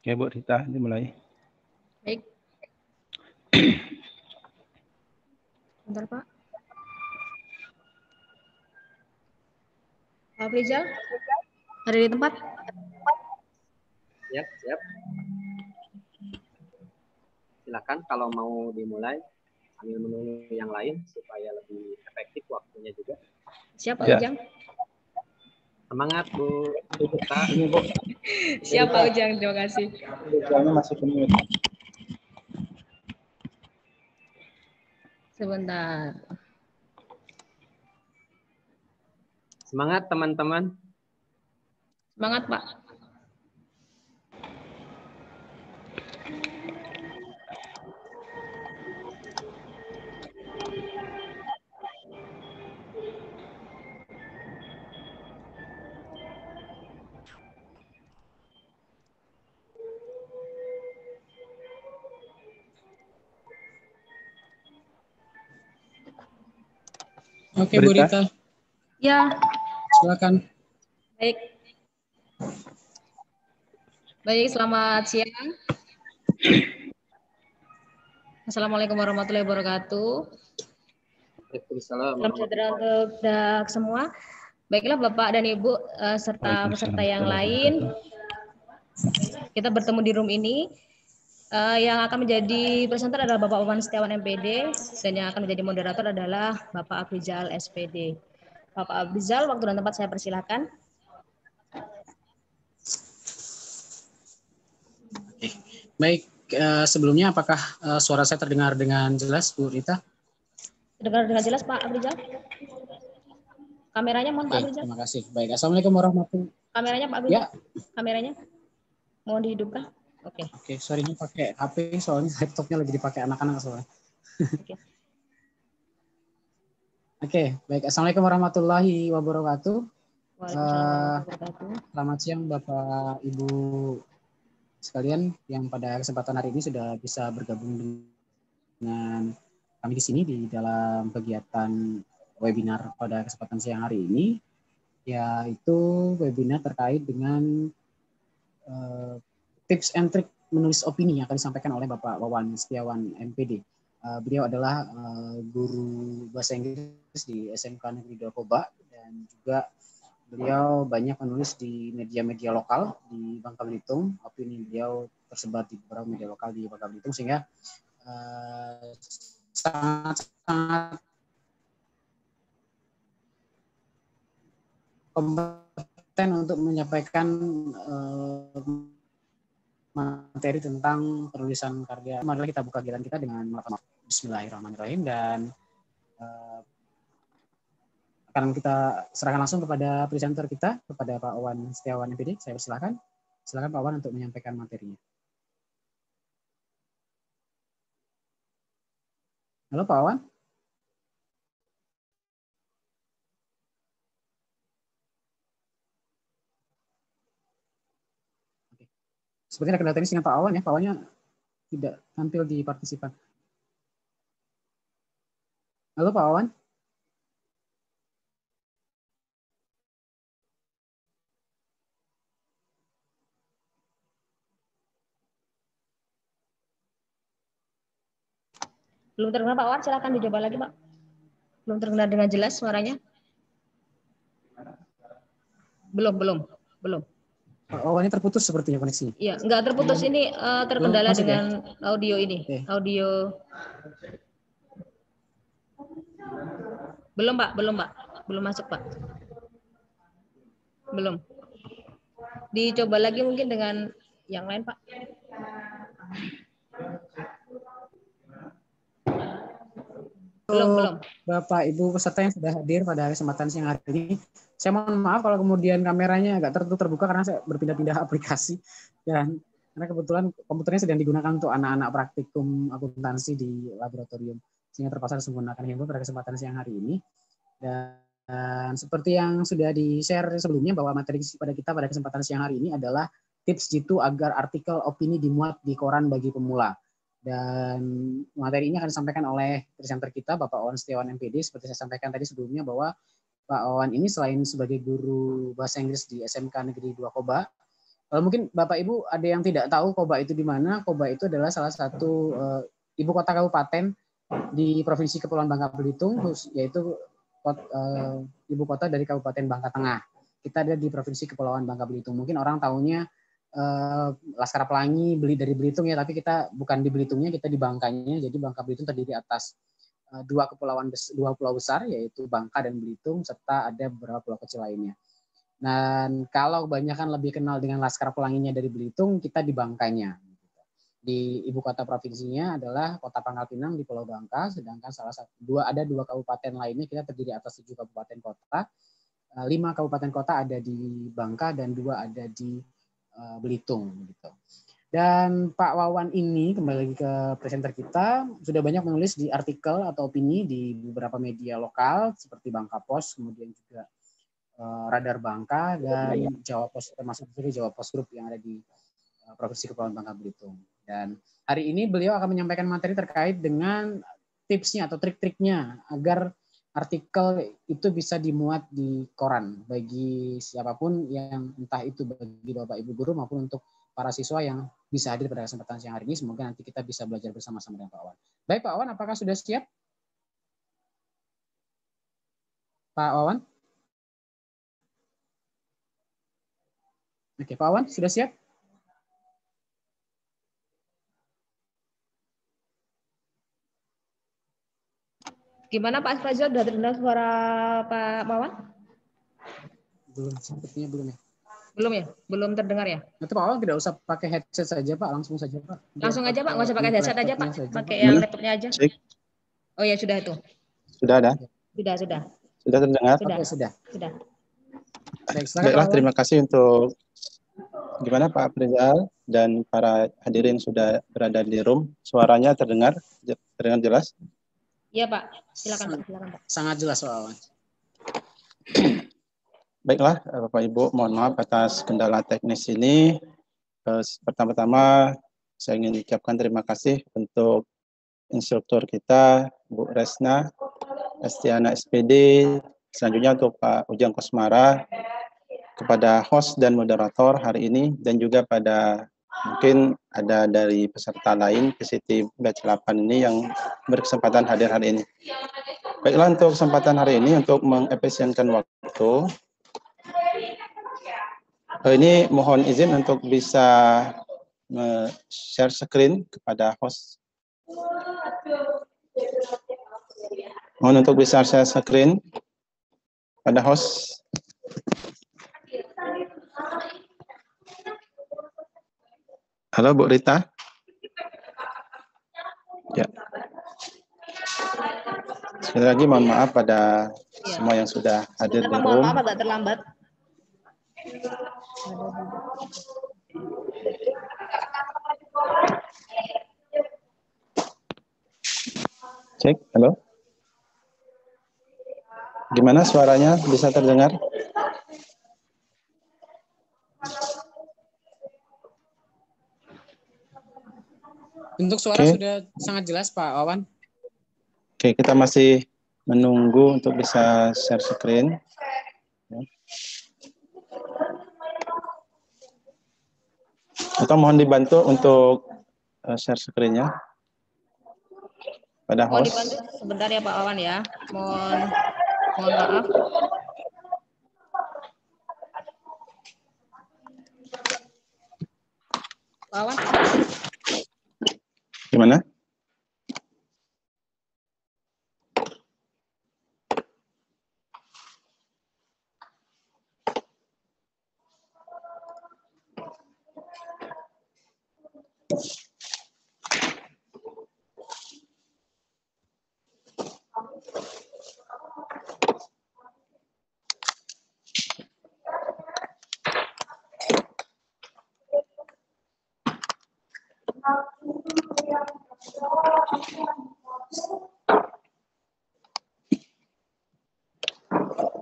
Oke, Bu Rita, dimulai. Baik. Bentar, Pak. Pak Rizal, ada di tempat? Siap, siap. Silakan kalau mau dimulai sambil menunggu yang lain supaya lebih efektif waktunya juga. Siap, Pak Ya. Ujang. Semangat, Bu. Ini, Bu. Siap, Pak Ujang. Terima kasih. Ujangnya masih penuh. Sebentar. Semangat, teman-teman. Semangat, Pak. Oke, Bu Rita. Ya. Silakan. Baik. Baik, selamat siang. Assalamualaikum warahmatullahi wabarakatuh. Waalaikumsalam. Salam sejahtera untuk semua. Baiklah Bapak dan Ibu serta peserta yang lain. Kita bertemu di room ini. Yang akan menjadi presenter adalah Bapak Wawan Setiawan MPD dan yang akan menjadi moderator adalah Bapak Abrizal SPD. Bapak Abrizal, waktu dan tempat saya persilakan. Oke. Baik, sebelumnya apakah suara saya terdengar dengan jelas, Bu Rita? Terdengar dengan jelas Pak Abrizal? Kameranya mohon Pak Abrizal. Terima kasih. Baik, Assalamualaikum warahmatullahi wabarakatuh. Kameranya Pak Abrizal. Ya. Kameranya mohon dihidupkan. Oke. Oke, sorry ini pakai HP soalnya laptopnya lagi dipakai anak-anak soalnya. Oke, baik. Assalamualaikum warahmatullahi wabarakatuh. Waalaikumsalam warahmatullahi wabarakatuh. Selamat siang Bapak Ibu sekalian yang pada kesempatan hari ini sudah bisa bergabung dengan kami di sini di dalam kegiatan webinar pada kesempatan siang hari ini, yaitu webinar terkait dengan tips and trick menulis opini yang akan disampaikan oleh Bapak Wawan Setiawan MPD. Beliau adalah guru bahasa Inggris di SMK Negeri Dokoba dan juga beliau banyak menulis di media-media lokal di Bangka Belitung. Opini beliau tersebar di beberapa media lokal di Bangka Belitung sehingga sangat-sangat kompeten untuk menyampaikan materi tentang penulisan karya. Marilah kita buka kegiatan kita dengan melakukan Bismillahirrahmanirrahim dan akan kita serahkan langsung kepada presenter kita, kepada Pak Wawan Setiawan MPD. Saya persilakan. Silakan Pak Wawan untuk menyampaikan materinya. Halo Pak Wawan. Sepertinya ada kendala teknis dengan Pak Wawan ya. Pak Wawannya tidak tampil di partisipan. Halo Pak Wawan. Belum terdengar Pak Wawan, silakan dicoba lagi Pak. Belum terdengar dengan jelas suaranya. Belum. Pak Wawannya terputus sepertinya koneksinya. Iya, enggak terputus ini terkendala dengan audio ini. Oke. Audio. Belum Pak. Belum masuk Pak. Belum. Dicoba lagi mungkin dengan yang lain Pak. Belum. Bapak Ibu peserta yang sudah hadir pada kesempatan siang hari ini. Saya mohon maaf kalau kemudian kameranya agak terbuka karena saya berpindah-pindah aplikasi dan karena kebetulan komputernya sedang digunakan untuk anak-anak praktikum akuntansi di laboratorium sehingga terpaksa harus menggunakan handphone pada kesempatan siang hari ini. Dan seperti yang sudah di-share sebelumnya bahwa materi pada kita pada kesempatan siang hari ini adalah tips jitu agar artikel opini dimuat di koran bagi pemula. Dan materi ini akan disampaikan oleh presenter kita, Bapak Wawan Setiawan MPD. Seperti saya sampaikan tadi sebelumnya bahwa Pak Wawan ini selain sebagai guru bahasa Inggris di SMK Negeri 2 Koba, mungkin Bapak Ibu ada yang tidak tahu Koba itu di mana. Koba itu adalah salah satu ibu kota kabupaten di Provinsi Kepulauan Bangka Belitung, yaitu ibu kota dari Kabupaten Bangka Tengah. Kita ada di Provinsi Kepulauan Bangka Belitung. Mungkin orang tahunya Laskar Pelangi dari Belitung ya, tapi kita bukan di Belitungnya, kita di Bangkanya. Jadi Bangka Belitung terdiri atas dua pulau besar, yaitu Bangka dan Belitung, serta ada beberapa pulau kecil lainnya. Dan kalau kebanyakan lebih kenal dengan Laskar Pelanginya dari Belitung, kita di Bangkanya. Di ibu kota provinsinya adalah Kota Pangkal Pinang di Pulau Bangka, sedangkan ada dua kabupaten lainnya, kita terdiri atas 7 kabupaten kota, 5 kabupaten kota ada di Bangka dan 2 ada di Belitung gitu. Dan Pak Wawan ini kembali lagi ke presenter kita sudah banyak menulis di artikel atau opini di beberapa media lokal seperti Bangka Post, kemudian juga Radar Bangka dan Jawa Post, termasuk juga Jawa Post Group yang ada di Provinsi Kepulauan Bangka Belitung. Dan hari ini beliau akan menyampaikan materi terkait dengan tipsnya atau trik-triknya agar artikel itu bisa dimuat di koran bagi siapapun yang entah itu bagi Bapak Ibu guru maupun untuk para siswa yang bisa hadir pada kesempatan siang hari ini. Semoga nanti kita bisa belajar bersama-sama dengan Pak Wawan. Baik Pak Wawan, apakah sudah siap? Pak Wawan? Oke, Pak Wawan sudah siap? Gimana Pak Fazil, sudah terdengar suara Pak Wawan? Belum, sepertinya belum ya. Belum ya? Belum terdengar ya? Itu Pak Wawan tidak usah pakai headset saja Pak, langsung saja Pak. Langsung aja Pak, nggak usah pakai headset aja Pak, pakai Ini, yang laptopnya aja. cek. Oh ya sudah itu. Sudah ada? Sudah. Sudah terdengar? Oke, sudah. Baik, Baiklah, terima kasih untuk gimana Pak Prizal dan para hadirin sudah berada di room. Suaranya terdengar jelas? Iya Pak, silakan Pak. Sangat jelas Pak Wawan. Baiklah, Bapak Ibu, mohon maaf atas kendala teknis ini. Pertama-tama saya ingin ucapkan terima kasih untuk instruktur kita, Bu Resna, Estiana SPD, selanjutnya untuk Pak Ujang Kosmara, kepada host dan moderator hari ini, dan juga pada mungkin ada dari peserta lain PCT Batch 8 ini yang berkesempatan hadir hari ini. Baiklah, untuk kesempatan hari ini untuk mengefisienkan waktu, ini mohon izin untuk bisa share screen kepada host. Mohon untuk bisa share screen pada host. Halo Bu Rita. Ya. Sekali lagi mohon maaf pada semua yang sudah hadir di room. Mohon maaf agak terlambat. Cek, halo. Gimana suaranya, bisa terdengar? Untuk suara sudah sangat jelas Pak Wawan. Oke, kita masih menunggu untuk bisa share screen. Atau mohon dibantu untuk share screen-nya pada Mohon host. dibantu sebentar ya Pak Wawan ya. Mohon maaf. Pak Wawan. Gimana?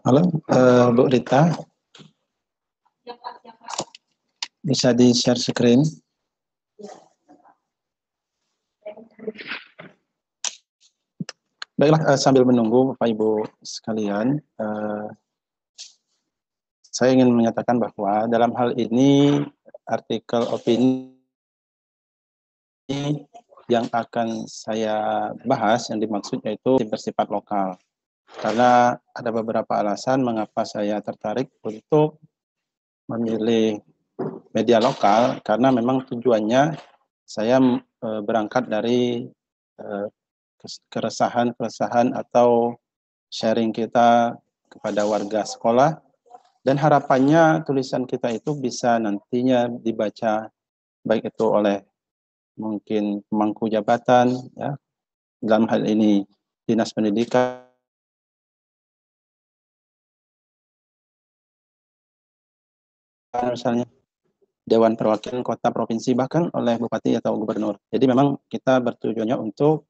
Halo, Bu Rita. Bisa di-share screen? Baiklah, sambil menunggu Bapak Ibu sekalian, saya ingin menyatakan bahwa dalam hal ini artikel opini yang akan saya bahas yang dimaksud yaitu bersifat lokal. Karena ada beberapa alasan mengapa saya tertarik untuk memilih media lokal, karena memang tujuannya saya berangkat dari keresahan atau sharing kita kepada warga sekolah, dan harapannya tulisan kita itu bisa nantinya dibaca baik itu oleh mungkin pemangku jabatan, ya, dalam hal ini Dinas Pendidikan, misalnya Dewan Perwakilan Kota Provinsi, bahkan oleh Bupati atau Gubernur. Jadi memang kita bertujuannya untuk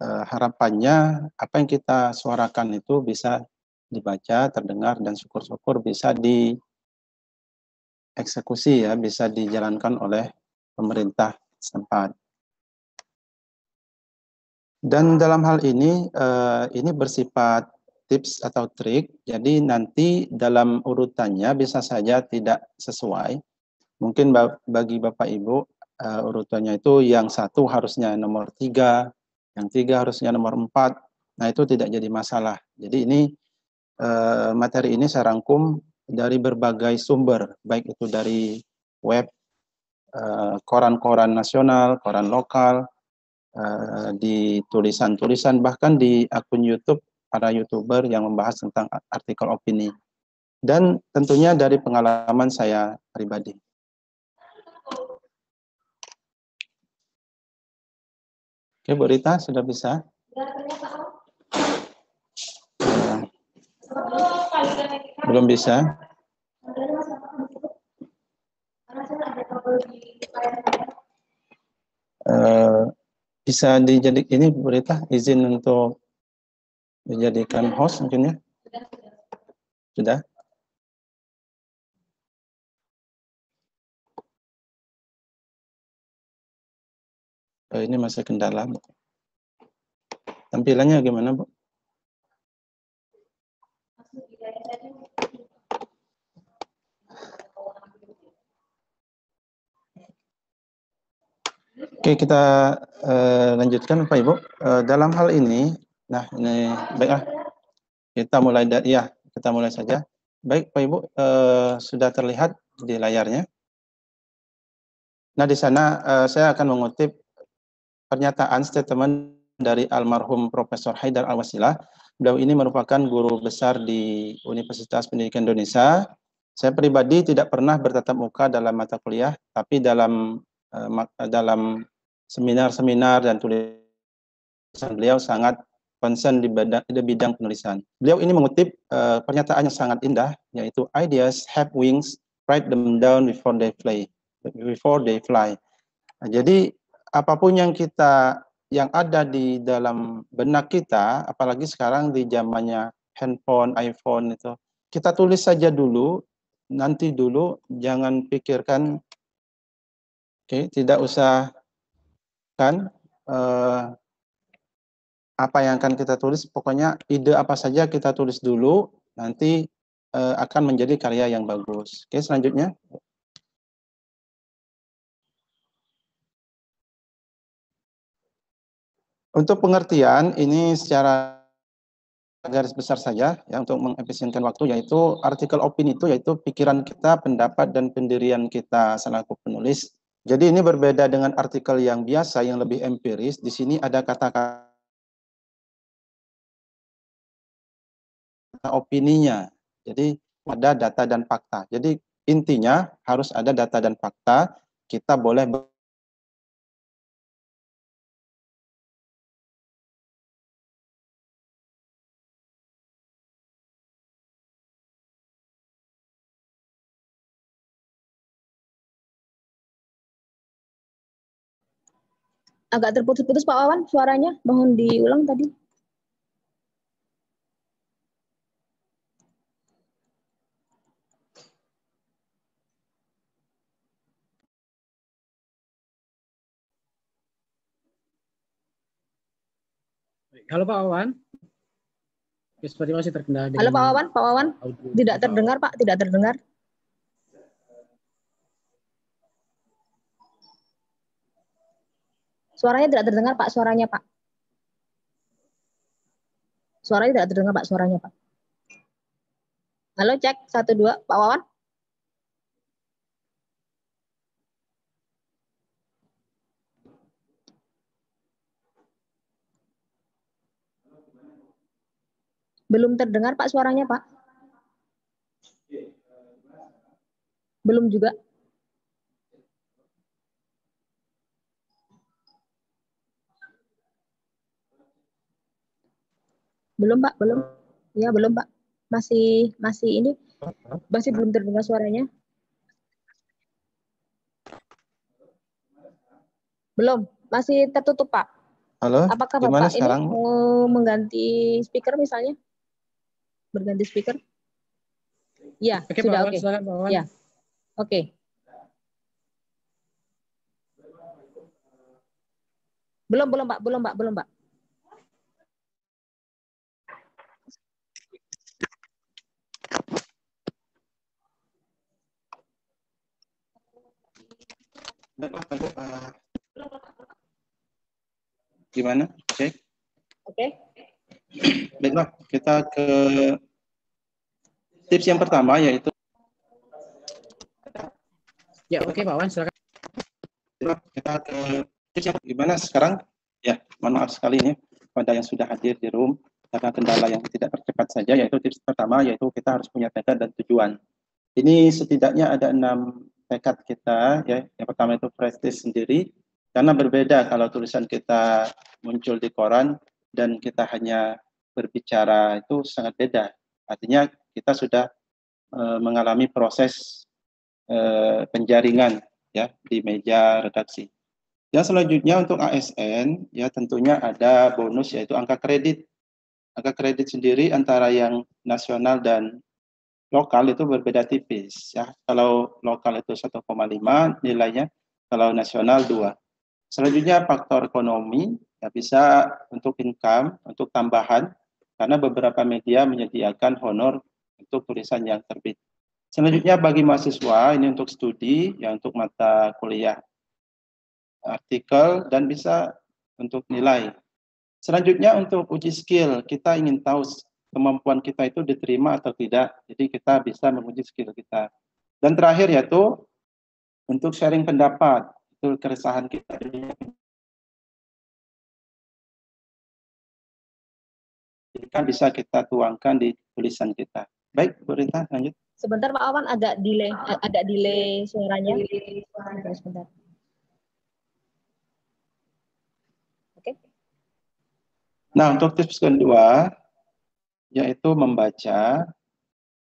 harapannya apa yang kita suarakan itu bisa dibaca, terdengar, dan syukur-syukur bisa dieksekusi, ya, bisa dijalankan oleh pemerintah setempat. Dan dalam hal ini bersifat tips atau trik, jadi nanti dalam urutannya bisa saja tidak sesuai. Mungkin bagi Bapak Ibu urutannya itu yang satu harusnya nomor 3, yang 3 harusnya nomor 4. Nah, itu tidak jadi masalah. Jadi ini materi ini saya rangkum dari berbagai sumber, baik itu dari web, koran-koran nasional, koran lokal, di tulisan-tulisan, bahkan di akun YouTube para YouTuber yang membahas tentang artikel opini. Dan tentunya dari pengalaman saya pribadi. Oke, Bu Rita, sudah bisa? Belum bisa? Bisa dijadikan ini, Bu Rita, izin untuk dijadikan host mungkin, ya? Sudah? Ini masih kendala, Bu. Tampilannya gimana, Bu? Oke, kita lanjutkan, Pak Ibu. Dalam hal ini, nah ini baiklah, kita mulai saja. Baik, Pak Ibu, sudah terlihat di layarnya. Nah, di sana saya akan mengutip pernyataan statement dari almarhum Profesor Haidar Al-Wasilah. Beliau ini merupakan guru besar di Universitas Pendidikan Indonesia. Saya pribadi tidak pernah bertatap muka dalam mata kuliah, tapi dalam seminar-seminar dan tulisan beliau sangat concern di bidang penulisan. Beliau ini mengutip pernyataan yang sangat indah, yaitu ideas have wings, write them down before they fly. Nah, jadi apapun yang ada di dalam benak kita, apalagi sekarang di zamannya handphone, iPhone itu, kita tulis saja dulu, nanti dulu, jangan pikirkan, tidak usah kan apa yang akan kita tulis, pokoknya ide apa saja kita tulis dulu, nanti akan menjadi karya yang bagus. Oke, selanjutnya. Untuk pengertian ini secara garis besar saja, ya, untuk mengefisienkan waktu, yaitu artikel opini itu yaitu pikiran kita, pendapat, dan pendirian kita selaku penulis. Jadi ini berbeda dengan artikel yang biasa yang lebih empiris. Di sini ada kata-kata opininya. Jadi ada data dan fakta. Jadi intinya harus ada data dan fakta. Kita boleh Agak terputus-putus Pak Wawan suaranya, mohon diulang tadi. Halo Pak Wawan. Seperti masih terkendala dengan... Halo Pak Wawan, Pak Wawan. Tidak terdengar Pak, tidak terdengar. Suaranya tidak terdengar Pak, suaranya Pak. Suaranya tidak terdengar Pak, suaranya Pak. Halo, cek 1 2 Pak Wawan. Belum terdengar Pak suaranya Pak. Belum juga. Belum Pak, belum. Ya belum Pak. Masih ini masih belum terdengar suaranya. Belum, masih tertutup Pak. Halo, apakah gimana Bapak sekarang? ini mau mengganti speaker misalnya? Berganti speaker? Ya, Oke, sudah Pak oke. Wawan, Pak Wawan. Ya. Oke. Belum Pak, belum Pak. Gimana? Cek. Oke. Baiklah, kita ke tips yang pertama yaitu Ya, oke Pak Wawan, silakan. kita ke tips yang gimana sekarang? Ya, mohon maaf sekali ini pada yang sudah hadir di room karena kendala yang tidak percepat saja, yaitu tips pertama yaitu kita harus punya tekad dan tujuan. Ini setidaknya ada 6 tekad kita, ya. Yang pertama itu prestis sendiri, karena berbeda kalau tulisan kita muncul di koran dan kita hanya berbicara, itu sangat beda. Artinya kita sudah mengalami proses penjaringan ya di meja redaksi. Yang selanjutnya untuk ASN ya tentunya ada bonus yaitu angka kredit. Angka kredit sendiri antara yang nasional dan lokal itu berbeda tipis ya. Kalau lokal itu 1,5 nilainya, kalau nasional 2. Selanjutnya faktor ekonomi ya bisa untuk income, untuk tambahan karena beberapa media menyediakan honor untuk tulisan yang terbit. Selanjutnya bagi mahasiswa ini untuk studi ya untuk mata kuliah artikel dan bisa untuk nilai. Selanjutnya untuk uji skill, kita ingin tahu kemampuan kita itu diterima atau tidak. Jadi kita bisa menguji skill kita. Dan terakhir yaitu untuk sharing pendapat, itu keresahan kita. Jadi kan bisa kita tuangkan di tulisan kita. Baik, Bu Rita, lanjut. Sebentar Pak Awan, agak delay suaranya. Sebentar. Oke. Nah, untuk tips kedua yaitu membaca.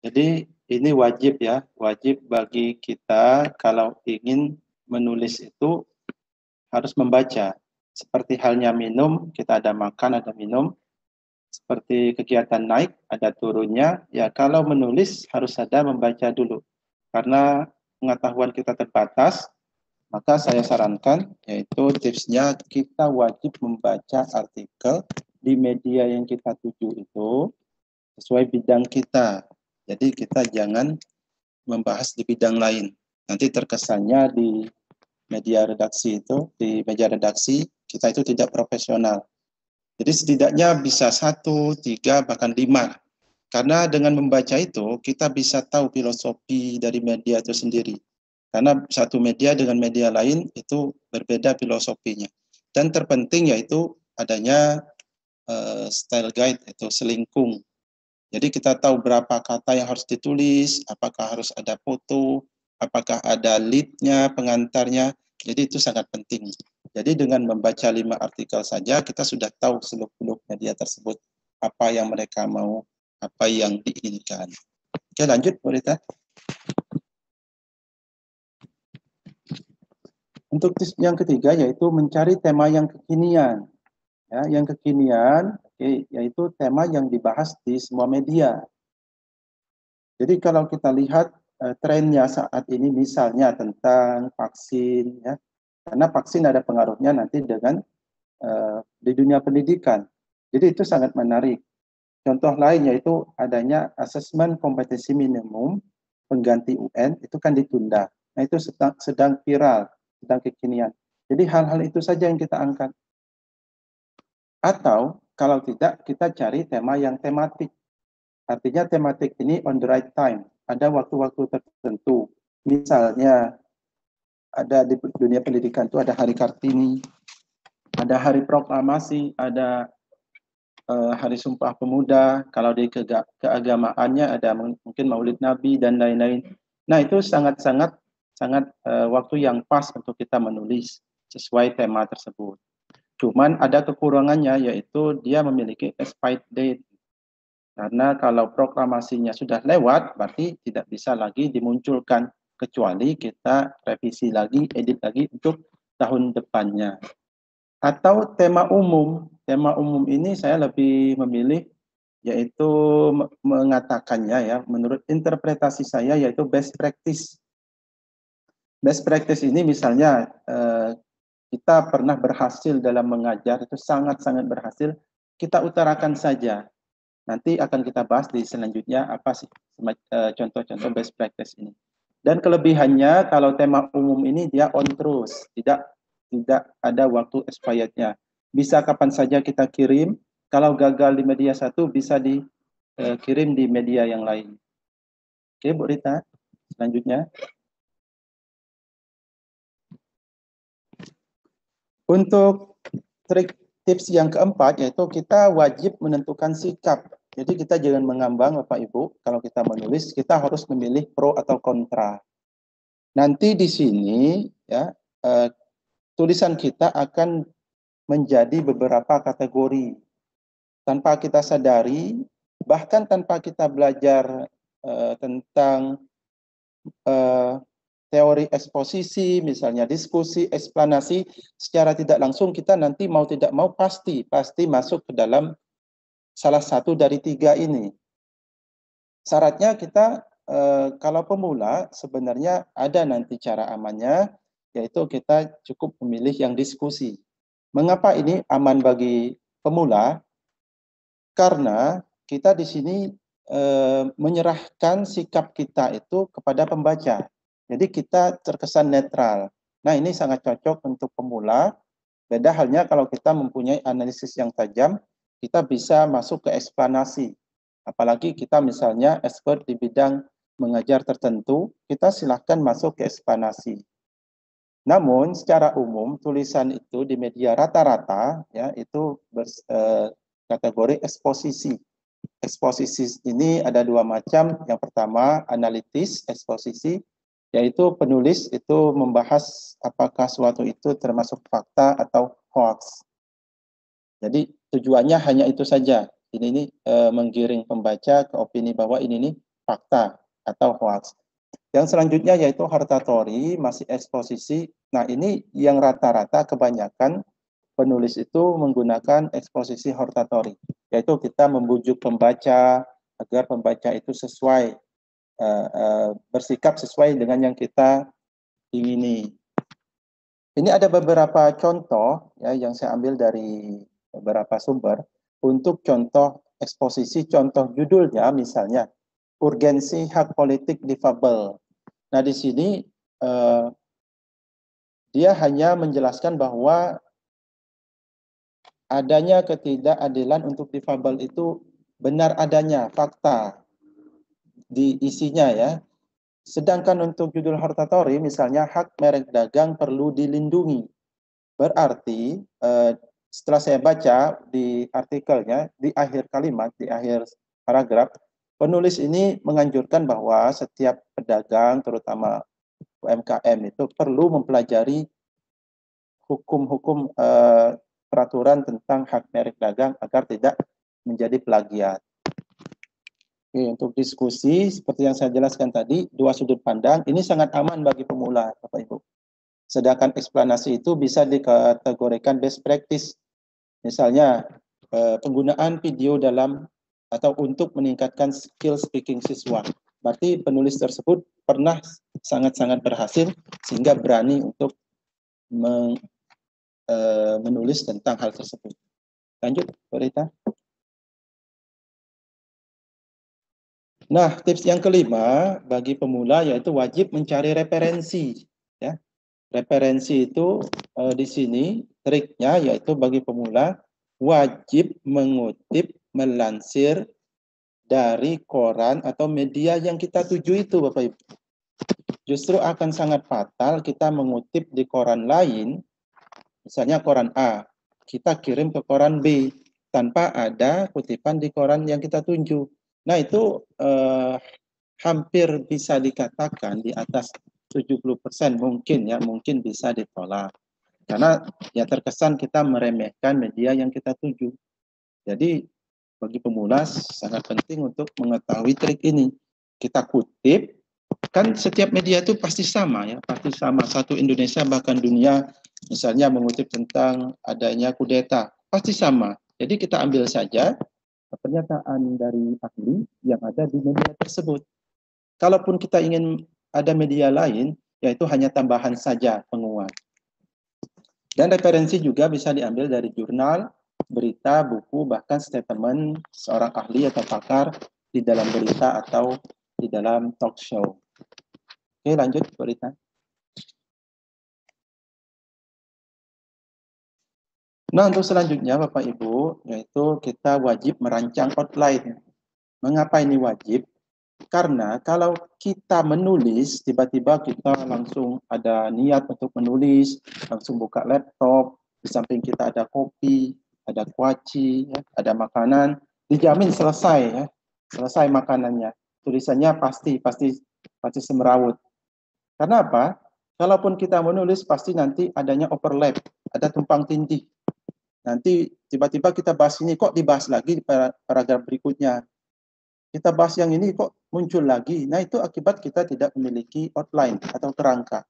Jadi ini wajib ya, wajib bagi kita kalau ingin menulis itu harus membaca. Seperti halnya minum, kita ada makan, ada minum. Seperti kegiatan naik, ada turunnya. Ya kalau menulis harus ada membaca dulu. Karena pengetahuan kita terbatas, maka saya sarankan yaitu tipsnya kita wajib membaca artikel di media yang kita tuju itu sesuai bidang kita. Jadi kita jangan membahas di bidang lain. Nanti terkesannya di media redaksi itu, di meja redaksi, kita itu tidak profesional. Jadi setidaknya bisa 1, 3, bahkan 5. Karena dengan membaca itu, kita bisa tahu filosofi dari media itu sendiri. Karena satu media dengan media lain itu berbeda filosofinya. Dan terpenting yaitu adanya style guide, itu selingkung. Jadi kita tahu berapa kata yang harus ditulis, apakah harus ada foto, apakah ada lead-nya, pengantarnya. Jadi itu sangat penting. Jadi dengan membaca 5 artikel saja, kita sudah tahu seluk-beluk media tersebut, apa yang mereka mau, apa yang diinginkan. Oke, lanjut, Bu Rita. Untuk yang ketiga yaitu mencari tema yang kekinian. Ya, yang kekinian yaitu tema yang dibahas di semua media. Jadi kalau kita lihat trennya saat ini misalnya tentang vaksin, ya, karena vaksin ada pengaruhnya nanti dengan di dunia pendidikan. Jadi itu sangat menarik. Contoh lain yaitu adanya asesmen kompetensi minimum pengganti UN itu kan ditunda. Nah itu sedang viral, sedang kekinian. Jadi hal-hal itu saja yang kita angkat. Atau kalau tidak kita cari tema yang tematik. Artinya tematik ini on the right time. Ada waktu-waktu tertentu. Misalnya ada di dunia pendidikan itu ada Hari Kartini, ada Hari Proklamasi, ada Hari Sumpah Pemuda, kalau di keagamaannya ada mungkin Maulid Nabi dan lain-lain. Nah itu sangat waktu yang pas untuk kita menulis sesuai tema tersebut. Cuman ada kekurangannya yaitu dia memiliki expired date. Karena kalau proklamasinya sudah lewat, berarti tidak bisa lagi dimunculkan kecuali kita revisi lagi, edit lagi untuk tahun depannya. Atau tema umum ini saya lebih memilih yaitu mengatakannya ya, menurut interpretasi saya yaitu best practice. Best practice ini misalnya kita pernah berhasil dalam mengajar, itu sangat-sangat berhasil, kita utarakan saja. Nanti akan kita bahas di selanjutnya apa sih contoh-contoh best practice ini. Dan kelebihannya kalau tema umum ini dia on terus, tidak ada waktu expirednya. Bisa kapan saja kita kirim. Kalau gagal di media satu bisa dikirim di media yang lain. Oke, Bu Rita. Selanjutnya. Untuk tips yang keempat yaitu kita wajib menentukan sikap. Jadi kita jangan mengambang Bapak Ibu. Kalau kita menulis kita harus memilih pro atau kontra. Nanti di sini ya tulisan kita akan menjadi beberapa kategori. Tanpa kita sadari, bahkan tanpa kita belajar tentang teori eksposisi, misalnya diskusi, eksplanasi, secara tidak langsung kita nanti mau tidak mau pasti masuk ke dalam salah satu dari tiga ini. Syaratnya kita kalau pemula sebenarnya ada nanti cara amannya, yaitu kita cukup memilih yang diskusi. Mengapa ini aman bagi pemula? Karena kita di sini menyerahkan sikap kita itu kepada pembaca. Jadi kita terkesan netral. Nah ini sangat cocok untuk pemula. Beda halnya kalau kita mempunyai analisis yang tajam, kita bisa masuk ke eksplanasi. Apalagi kita misalnya expert di bidang mengajar tertentu, kita silahkan masuk ke eksplanasi. Namun secara umum tulisan itu di media rata-rata ya itu kategori eksposisi. Eksposisi ini ada dua macam. Yang pertama analitis eksposisi, yaitu penulis itu membahas apakah suatu itu termasuk fakta atau hoax. Jadi tujuannya hanya itu saja. Ini menggiring pembaca ke opini bahwa ini fakta atau hoax. Yang selanjutnya yaitu hortatory, masih eksposisi. Nah ini yang rata-rata kebanyakan penulis itu menggunakan eksposisi hortatory, yaitu kita membujuk pembaca agar pembaca itu sesuai, bersikap sesuai dengan yang kita ingini. Ini ada beberapa contoh ya, yang saya ambil dari beberapa sumber. Untuk contoh eksposisi, contoh judulnya misalnya, urgensi hak politik difabel. Nah di sini dia hanya menjelaskan bahwa adanya ketidakadilan untuk difabel itu benar adanya, fakta di isinya ya. Sedangkan untuk judul hortatory misalnya hak merek dagang perlu dilindungi. Berarti setelah saya baca di artikelnya, di akhir kalimat, di akhir paragraf, penulis ini menganjurkan bahwa setiap pedagang, terutama UMKM itu perlu mempelajari hukum-hukum peraturan tentang hak merek dagang agar tidak menjadi plagiat. Oke, untuk diskusi seperti yang saya jelaskan tadi, dua sudut pandang ini sangat aman bagi pemula, Bapak Ibu. Sedangkan eksplanasi itu bisa dikategorikan best practice. Misalnya penggunaan video dalam atau untuk meningkatkan skill speaking siswa. Berarti penulis tersebut pernah sangat-sangat berhasil sehingga berani untuk menulis tentang hal tersebut. Lanjut, Bu Rita. Nah, tips yang kelima bagi pemula yaitu wajib mencari referensi. Ya, referensi itu di sini triknya yaitu bagi pemula wajib mengutip, melansir dari koran atau media yang kita tuju itu, Bapak Ibu. Justru akan sangat fatal kita mengutip di koran lain, misalnya koran A, kita kirim ke koran B tanpa ada kutipan di koran yang kita tuju. Nah, itu hampir bisa dikatakan di atas 70% mungkin bisa ditolak. Karena ya terkesan kita meremehkan media yang kita tuju. Jadi bagi pemula sangat penting untuk mengetahui trik ini. Kita kutip, kan setiap media itu pasti sama ya, pasti sama. Satu Indonesia bahkan dunia misalnya mengutip tentang adanya kudeta, pasti sama. Jadi kita ambil saja pernyataan dari ahli yang ada di media tersebut. Kalaupun kita ingin ada media lain, yaitu hanya tambahan saja penguat. Dan referensi juga bisa diambil dari jurnal, berita, buku, bahkan statement seorang ahli atau pakar di dalam berita atau di dalam talk show. Oke, lanjut berita. Nah, untuk selanjutnya Bapak Ibu, yaitu kita wajib merancang outline. Mengapa ini wajib? Karena kalau kita menulis, tiba-tiba kita langsung ada niat untuk menulis, langsung buka laptop, di samping kita ada kopi, ada kuaci, ya, ada makanan, dijamin selesai ya, selesai makanannya. Tulisannya pasti semeraut. Karena apa? Kalaupun kita menulis pasti nanti adanya overlap, ada tumpang tindih. Nanti tiba-tiba kita bahas ini kok dibahas lagi di paragraf berikutnya. Kita bahas yang ini kok muncul lagi. Nah, itu akibat kita tidak memiliki outline atau kerangka.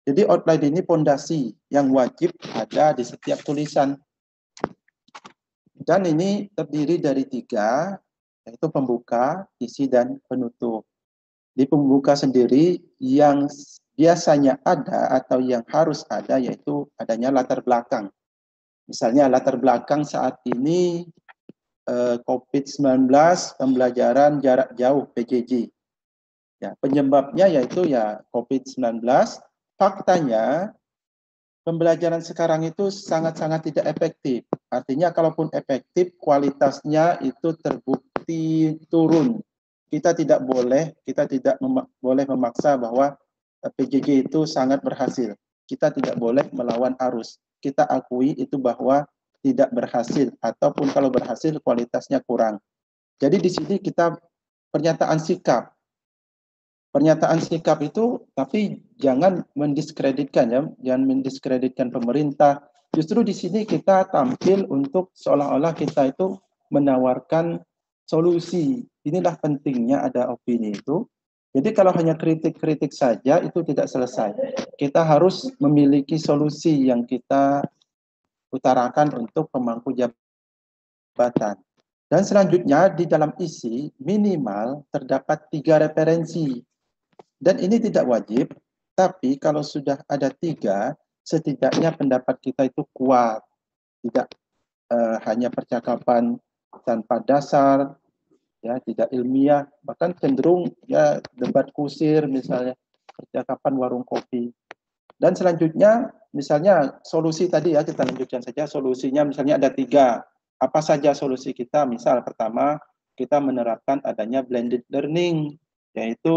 Jadi outline ini pondasi yang wajib ada di setiap tulisan. Dan ini terdiri dari 3, yaitu pembuka, isi, dan penutup. Di pembuka sendiri yang biasanya ada atau yang harus ada yaitu adanya latar belakang. Misalnya latar belakang saat ini COVID-19 pembelajaran jarak jauh PJJ. Ya, penyebabnya yaitu ya COVID-19. Faktanya pembelajaran sekarang itu sangat-sangat tidak efektif. Artinya kalaupun efektif kualitasnya itu terbukti turun. Kita tidak boleh memaksa bahwa PJJ itu sangat berhasil. Kita tidak boleh melawan arus. Kita akui itu bahwa tidak berhasil ataupun kalau berhasil kualitasnya kurang. Jadi di sini kita pernyataan sikap. Pernyataan sikap itu tapi jangan mendiskreditkan ya, jangan mendiskreditkan pemerintah. Justru di sini kita tampil untuk seolah-olah kita itu menawarkan solusi. Inilah pentingnya ada opini itu. Jadi kalau hanya kritik-kritik saja itu tidak selesai. Kita harus memiliki solusi yang kita utarakan untuk pemangku jabatan. Dan selanjutnya di dalam isi minimal terdapat 3 referensi. Dan ini tidak wajib, tapi kalau sudah ada 3, setidaknya pendapat kita itu kuat. Tidak hanya percakapan tanpa dasar, ya tidak ilmiah, bahkan cenderung ya debat kusir misalnya, percakapan warung kopi. Dan selanjutnya misalnya solusi tadi ya, kita lanjutkan saja solusinya. Misalnya ada 3, apa saja solusi kita? Misal pertama kita menerapkan adanya blended learning, yaitu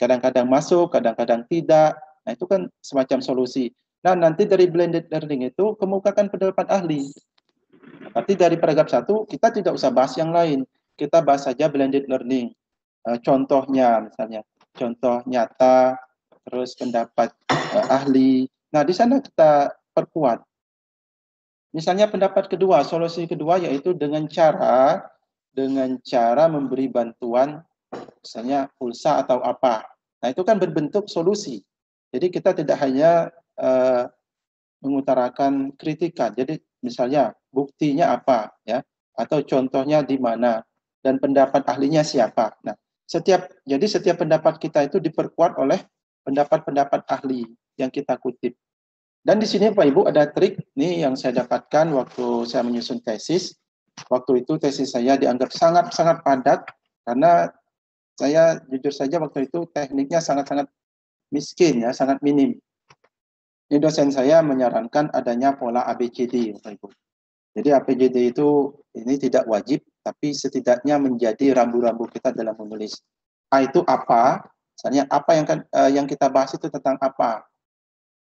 kadang-kadang masuk, kadang-kadang tidak. Nah itu kan semacam solusi. Nah nanti dari blended learning itu kemukakan pendapat ahli. Berarti dari paragraf 1 kita tidak usah bahas yang lain. Kita bahas saja blended learning. Contohnya misalnya, contoh nyata, terus pendapat ahli. Nah, di sana kita perkuat. Misalnya pendapat kedua, solusi kedua yaitu dengan cara memberi bantuan misalnya pulsa atau apa. Nah, itu kan berbentuk solusi. Jadi kita tidak hanya mengutarakan kritikan. Jadi misalnya buktinya apa ya, atau contohnya di mana dan pendapat ahlinya siapa. Nah, setiap pendapat kita itu diperkuat oleh pendapat-pendapat ahli yang kita kutip. Dan di sini Pak Ibu ada trik nih yang saya dapatkan waktu saya menyusun tesis. Waktu itu tesis saya dianggap sangat-sangat padat karena saya jujur saja waktu itu tekniknya sangat-sangat miskin ya, sangat minim. Ini dosen saya menyarankan adanya pola ABCD, Bapak Ibu. Jadi ABCD itu ini tidak wajib, tapi setidaknya menjadi rambu-rambu kita dalam menulis. A itu apa? Misalnya apa yang kita bahas itu tentang apa?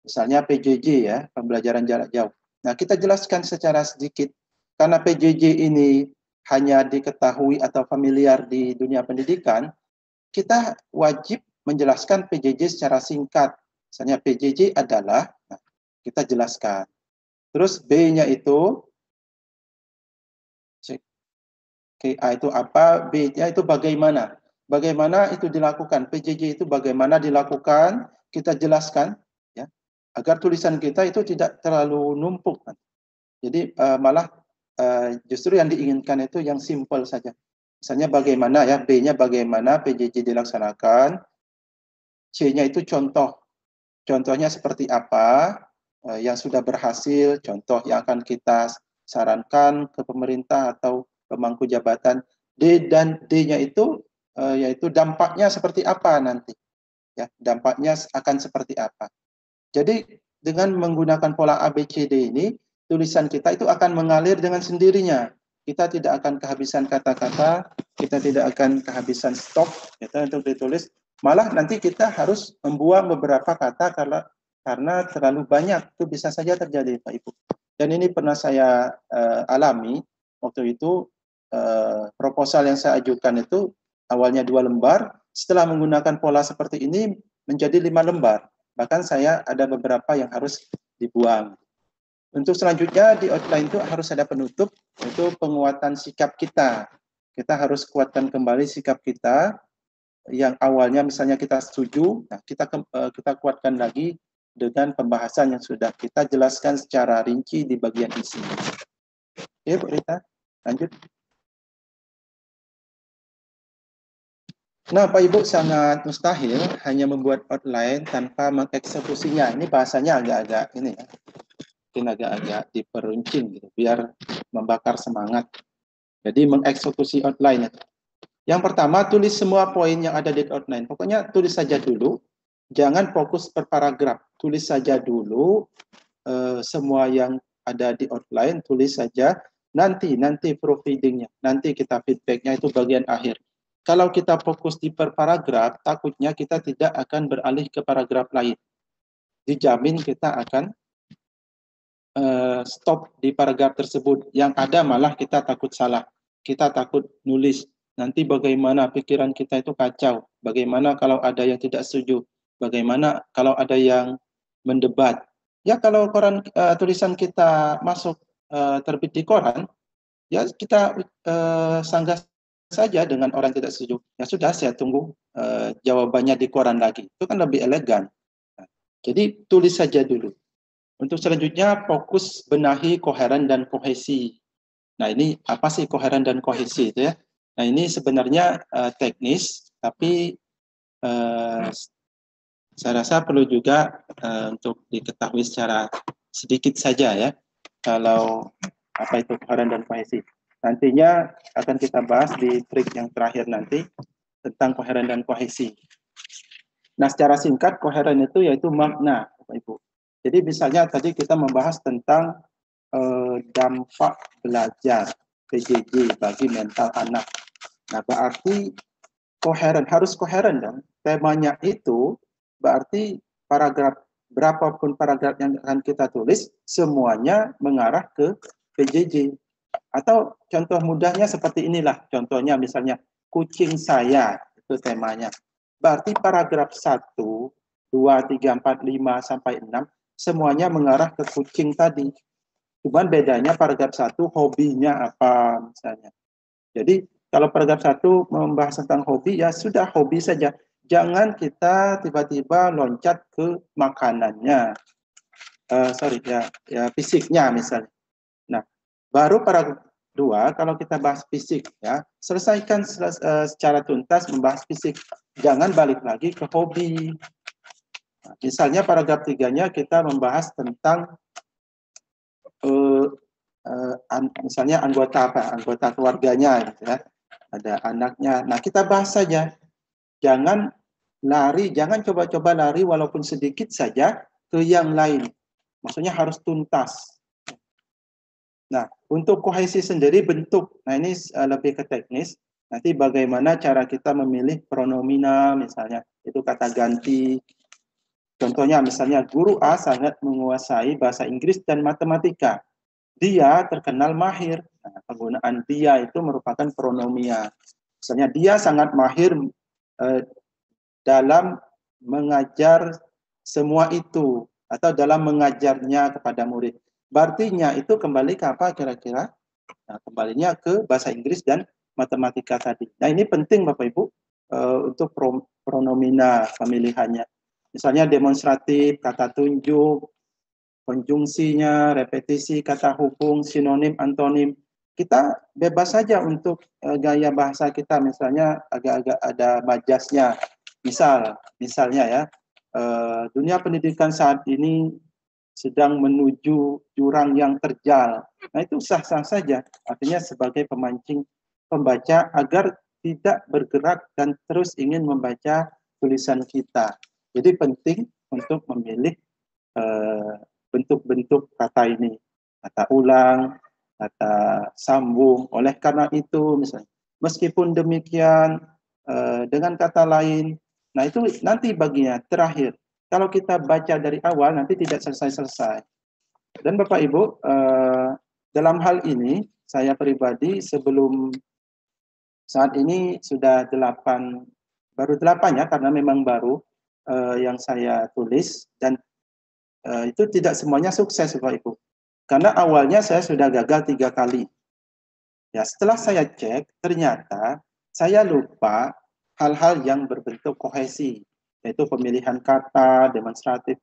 Misalnya PJJ ya, pembelajaran jarak jauh. Nah, kita jelaskan secara sedikit. Karena PJJ ini hanya diketahui atau familiar di dunia pendidikan, kita wajib menjelaskan PJJ secara singkat. Misalnya PJJ adalah, nah, kita jelaskan. Terus B-nya itu, A itu apa, B-nya itu bagaimana. Bagaimana itu dilakukan, PJJ itu bagaimana dilakukan, kita jelaskan, ya, agar tulisan kita itu tidak terlalu numpuk. Jadi malah justru yang diinginkan itu yang simple saja. Misalnya bagaimana ya, B-nya bagaimana PJJ dilaksanakan, C-nya itu contoh. Contohnya seperti apa yang sudah berhasil, contoh yang akan kita sarankan ke pemerintah atau pemangku jabatan. D dan D-nya itu yaitu dampaknya seperti apa nanti. Ya, dampaknya akan seperti apa. Jadi dengan menggunakan pola ABCD ini, tulisan kita itu akan mengalir dengan sendirinya. Kita tidak akan kehabisan kata-kata, kita tidak akan kehabisan stok kita untuk ditulis. Malah nanti kita harus membuang beberapa kata karena terlalu banyak. Itu bisa saja terjadi, Pak Ibu. Dan ini pernah saya alami. Waktu itu proposal yang saya ajukan itu awalnya 2 lembar. Setelah menggunakan pola seperti ini menjadi 5 lembar. Bahkan saya ada beberapa yang harus dibuang. Untuk selanjutnya di outline itu harus ada penutup, itu penguatan sikap kita. Kita harus kuatkan kembali sikap kita yang awalnya misalnya kita setuju, nah kita kuatkan lagi dengan pembahasan yang sudah kita jelaskan secara rinci di bagian isi. Oke, Bu Rita, lanjut. Nah, Pak Ibu, sangat mustahil hanya membuat outline tanpa mengeksekusinya. Ini bahasanya agak-agak ini ya, mungkin agak-agak diperuncing gitu, biar membakar semangat. Jadi mengeksekusi outline. Yang pertama, tulis semua poin yang ada di outline. Pokoknya tulis saja dulu, jangan fokus per paragraf. Tulis saja dulu semua yang ada di outline, tulis saja. Nanti proofreadingnya, nanti kita feedbacknya itu bagian akhir. Kalau kita fokus di per paragraf, takutnya kita tidak akan beralih ke paragraf lain. Dijamin kita akan stop di paragraf tersebut. Yang ada malah kita takut salah. Kita takut nulis. Nanti bagaimana pikiran kita itu kacau. Bagaimana kalau ada yang tidak setuju. Bagaimana kalau ada yang mendebat. Ya kalau tulisan kita masuk terbit di koran, ya kita sanggah saja dengan orang tidak setuju. Ya sudah, saya tunggu jawabannya di koran lagi. Itu kan lebih elegan. Nah, jadi tulis saja dulu. Untuk selanjutnya fokus benahi koheren dan kohesi. Nah ini apa sih koheren dan kohesi itu ya? Nah ini sebenarnya teknis, tapi saya rasa perlu juga untuk diketahui secara sedikit saja ya. Kalau apa itu koheren dan kohesi. Nantinya akan kita bahas di trik yang terakhir nanti tentang koheren dan kohesi. Nah secara singkat koheren itu yaitu makna, Bapak Ibu. Jadi misalnya tadi kita membahas tentang dampak belajar PJJ bagi mental anak. Nah berarti koheren, harus koheren dong. Temanya itu berarti paragraf, berapapun paragraf yang akan kita tulis, semuanya mengarah ke PJJ. Atau contoh mudahnya seperti inilah, contohnya misalnya kucing saya, itu temanya. Berarti paragraf 1, 2, 3, 4, 5, sampai 6, semuanya mengarah ke kucing tadi. Cuman bedanya paragraf 1 hobinya apa misalnya. Jadi kalau paragraf 1 membahas tentang hobi, ya sudah hobi saja. jangan kita tiba-tiba loncat ke makanannya, fisiknya misalnya. Nah, baru paragraf 2 kalau kita bahas fisik ya, selesaikan secara tuntas membahas fisik, jangan balik lagi ke hobi. Nah, misalnya paragraf 3-nya kita membahas tentang misalnya anggota keluarganya gitu ya, ada anaknya. Nah, kita bahas saja, jangan lari, jangan coba-coba lari walaupun sedikit saja ke yang lain, maksudnya harus tuntas. Nah, untuk kohesi sendiri bentuk, nah ini lebih ke teknis, nanti bagaimana cara kita memilih pronomina misalnya, itu kata ganti. Contohnya misalnya guru A sangat menguasai bahasa Inggris dan matematika. Dia terkenal mahir. Nah, penggunaan dia itu merupakan pronomia. Misalnya dia sangat mahir dalam mengajar semua itu, atau dalam mengajarnya kepada murid. Berartinya itu kembali ke apa kira-kira? Nah, kembalinya ke bahasa Inggris dan matematika tadi. Nah, ini penting Bapak Ibu untuk pronomina pemilihannya. Misalnya demonstratif, kata tunjuk, konjungsinya, repetisi, kata hubung, sinonim, antonim. Kita bebas saja untuk gaya bahasa kita, misalnya agak-agak ada majasnya. Misalnya ya, dunia pendidikan saat ini sedang menuju jurang yang terjal. Nah, itu sah-sah saja. Artinya sebagai pemancing pembaca agar tidak bergerak dan terus ingin membaca tulisan kita. Jadi penting untuk memilih bentuk-bentuk kata ini. Kata ulang, kata sambung. Oleh karena itu, misalnya, meskipun demikian, dengan kata lain, nah itu nanti bagian terakhir. Kalau kita baca dari awal, nanti tidak selesai-selesai. Dan Bapak Ibu, dalam hal ini, saya pribadi sebelum saat ini sudah baru 8 ya, karena memang baru yang saya tulis, dan itu tidak semuanya sukses Bapak Ibu. Karena awalnya saya sudah gagal 3 kali. Ya, setelah saya cek, ternyata saya lupa hal-hal yang berbentuk kohesi, yaitu pemilihan kata, demonstratif.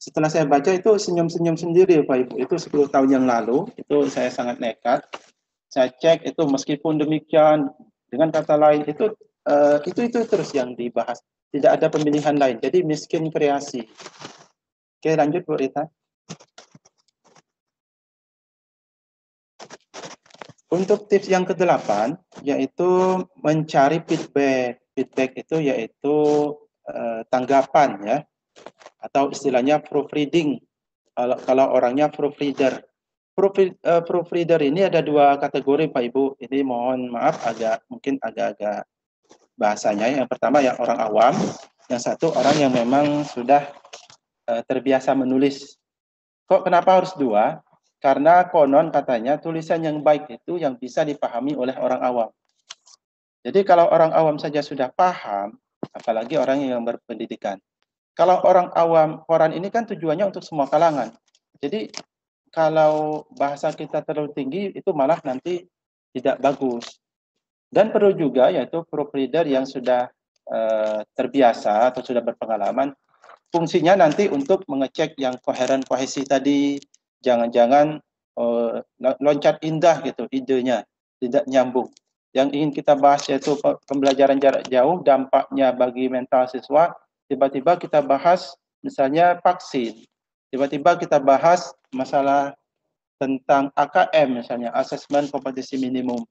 Setelah saya baca itu senyum-senyum sendiri Bapak Ibu. Itu 10 tahun yang lalu, itu saya sangat nekat. Saya cek itu meskipun demikian, dengan kata lain itu terus yang dibahas. Tidak ada pemilihan lain. Jadi miskin kreasi. Oke, lanjut Bu Rita. Untuk tips yang ke-8, yaitu mencari feedback. Feedback itu yaitu tanggapan ya, atau istilahnya proofreading. Kalau orangnya proofreader. Proofreader ini ada 2 kategori Pak Ibu. Ini mohon maaf mungkin agak-agak bahasanya. Yang pertama yang orang awam, yang satu orang yang memang sudah terbiasa menulis. Kok kenapa harus 2? Karena konon katanya tulisan yang baik itu yang bisa dipahami oleh orang awam. Jadi kalau orang awam saja sudah paham, apalagi orang yang berpendidikan. Kalau orang awam, koran ini kan tujuannya untuk semua kalangan. Jadi kalau bahasa kita terlalu tinggi, itu malah nanti tidak bagus. Dan perlu juga yaitu proofreader yang sudah terbiasa atau sudah berpengalaman, fungsinya nanti untuk mengecek yang koheren kohesi tadi. Jangan-jangan loncat indah gitu idenya, tidak nyambung. Yang ingin kita bahas yaitu pembelajaran jarak jauh, dampaknya bagi mental siswa, tiba-tiba kita bahas misalnya vaksin, tiba-tiba kita bahas masalah tentang AKM misalnya, asesmen kompetisi minimum.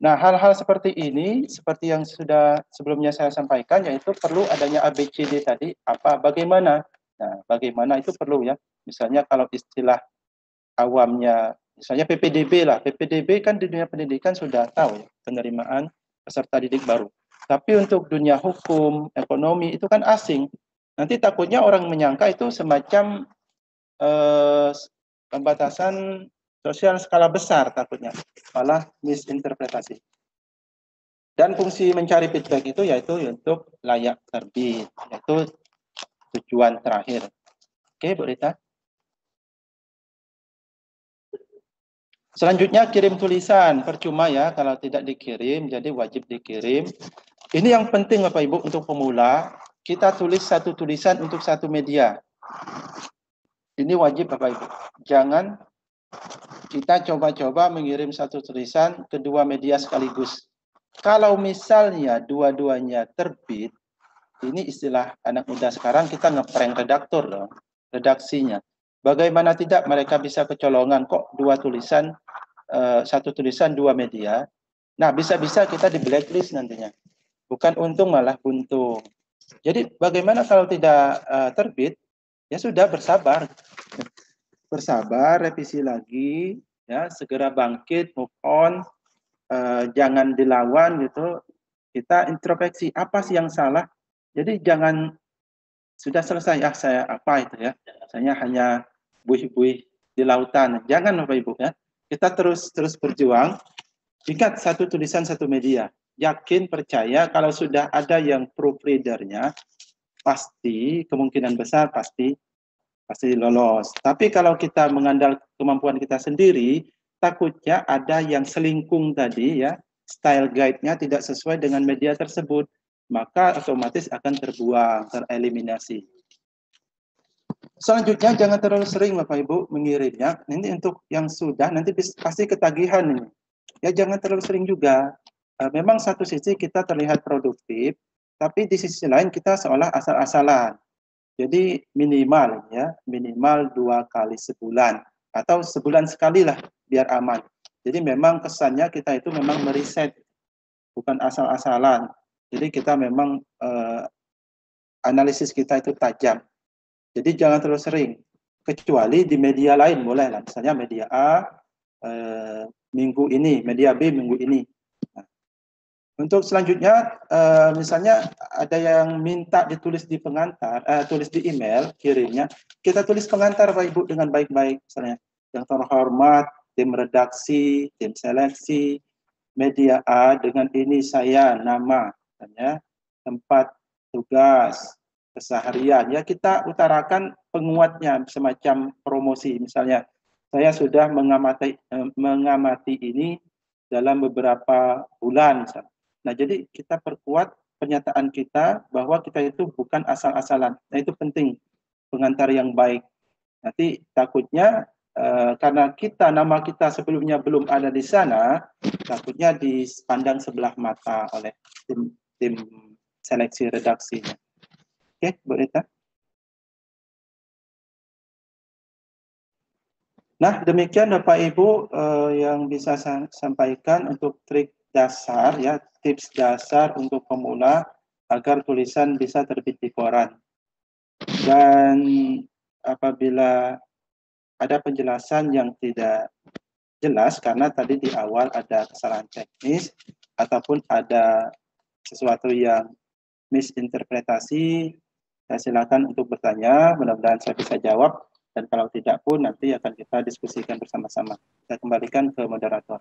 Nah, hal-hal seperti ini, seperti yang sudah sebelumnya saya sampaikan, yaitu perlu adanya ABCD tadi, bagaimana. Nah, bagaimana itu perlu ya. Misalnya kalau istilah awamnya, misalnya PPDB lah. PPDB kan di dunia pendidikan sudah tahu ya, penerimaan peserta didik baru. Tapi untuk dunia hukum, ekonomi, itu kan asing. Nanti takutnya orang menyangka itu semacam pembatasan sosial skala besar takutnya. Malah misinterpretasi. Dan fungsi mencari feedback itu yaitu untuk layak terbit. Yaitu tujuan terakhir. Oke, Bu Rita. Selanjutnya kirim tulisan, percuma ya kalau tidak dikirim, jadi wajib dikirim. Ini yang penting Bapak Ibu untuk pemula, kita tulis satu tulisan untuk satu media. Ini wajib Bapak Ibu. Jangan kita coba-coba mengirim satu tulisan ke dua media sekaligus. Kalau misalnya dua-duanya terbit, ini istilah anak muda sekarang, kita ngeprank redaktur loh, redaksinya. Bagaimana tidak mereka bisa kecolongan kok dua tulisan, satu tulisan dua media. Nah, bisa-bisa kita di blacklist nantinya. Bukan untung malah buntung. Jadi bagaimana kalau tidak terbit? Ya sudah, bersabar. Bersabar, revisi lagi, ya segera bangkit, move on, jangan dilawan gitu. Kita introspeksi apa sih yang salah. Jadi jangan sudah selesai saya apa itu ya. Saya hanya buih-buih di lautan. Jangan Bapak Ibu ya. Kita terus berjuang. Jika satu tulisan satu media, yakin percaya kalau sudah ada yang proofreadernya, pasti kemungkinan besar pasti lolos. Tapi kalau kita mengandalkan kemampuan kita sendiri, takutnya ada yang selingkung tadi ya, style guide-nya tidak sesuai dengan media tersebut, maka otomatis akan terbuang, tereliminasi. Selanjutnya jangan terlalu sering Bapak Ibu mengirimnya. Ini untuk yang sudah nanti pasti ketagihan ini. Ya jangan terlalu sering juga. Memang satu sisi kita terlihat produktif, tapi di sisi lain kita seolah asal-asalan. Jadi minimal 2 kali sebulan atau sebulan sekali lah biar aman. Jadi memang kesannya kita itu memang meriset, bukan asal-asalan. Jadi kita memang analisis kita itu tajam. Jadi jangan terlalu sering. Kecuali di media lain boleh lah. Misalnya media A minggu ini, media B minggu ini. Nah, untuk selanjutnya, misalnya ada yang minta ditulis di pengantar, tulis di email, kirimnya, kita tulis pengantar Bapak Ibu dengan baik-baik. Misalnya, yang terhormat, tim redaksi, tim seleksi, media A dengan ini saya, nama, misalnya, tempat tugas, keseharian. Ya kita utarakan penguatnya, semacam promosi. Misalnya, saya sudah mengamati ini dalam beberapa bulan, misalnya. Nah, jadi kita perkuat pernyataan kita bahwa kita itu bukan asal-asalan. Nah, itu penting, pengantar yang baik. Nanti takutnya karena nama kita sebelumnya belum ada di sana, takutnya dipandang sebelah mata oleh tim seleksi redaksinya. Oke, Bu Rita. Nah, demikian Bapak Ibu yang bisa saya sampaikan untuk trik dasar ya, tips dasar untuk pemula agar tulisan bisa terbit di koran. Dan apabila ada penjelasan yang tidak jelas karena tadi di awal ada kesalahan teknis ataupun ada sesuatu yang misinterpretasi, saya silakan untuk bertanya, mudah-mudahan saya bisa jawab, dan kalau tidak pun nanti akan kita diskusikan bersama-sama. Saya kembalikan ke moderator.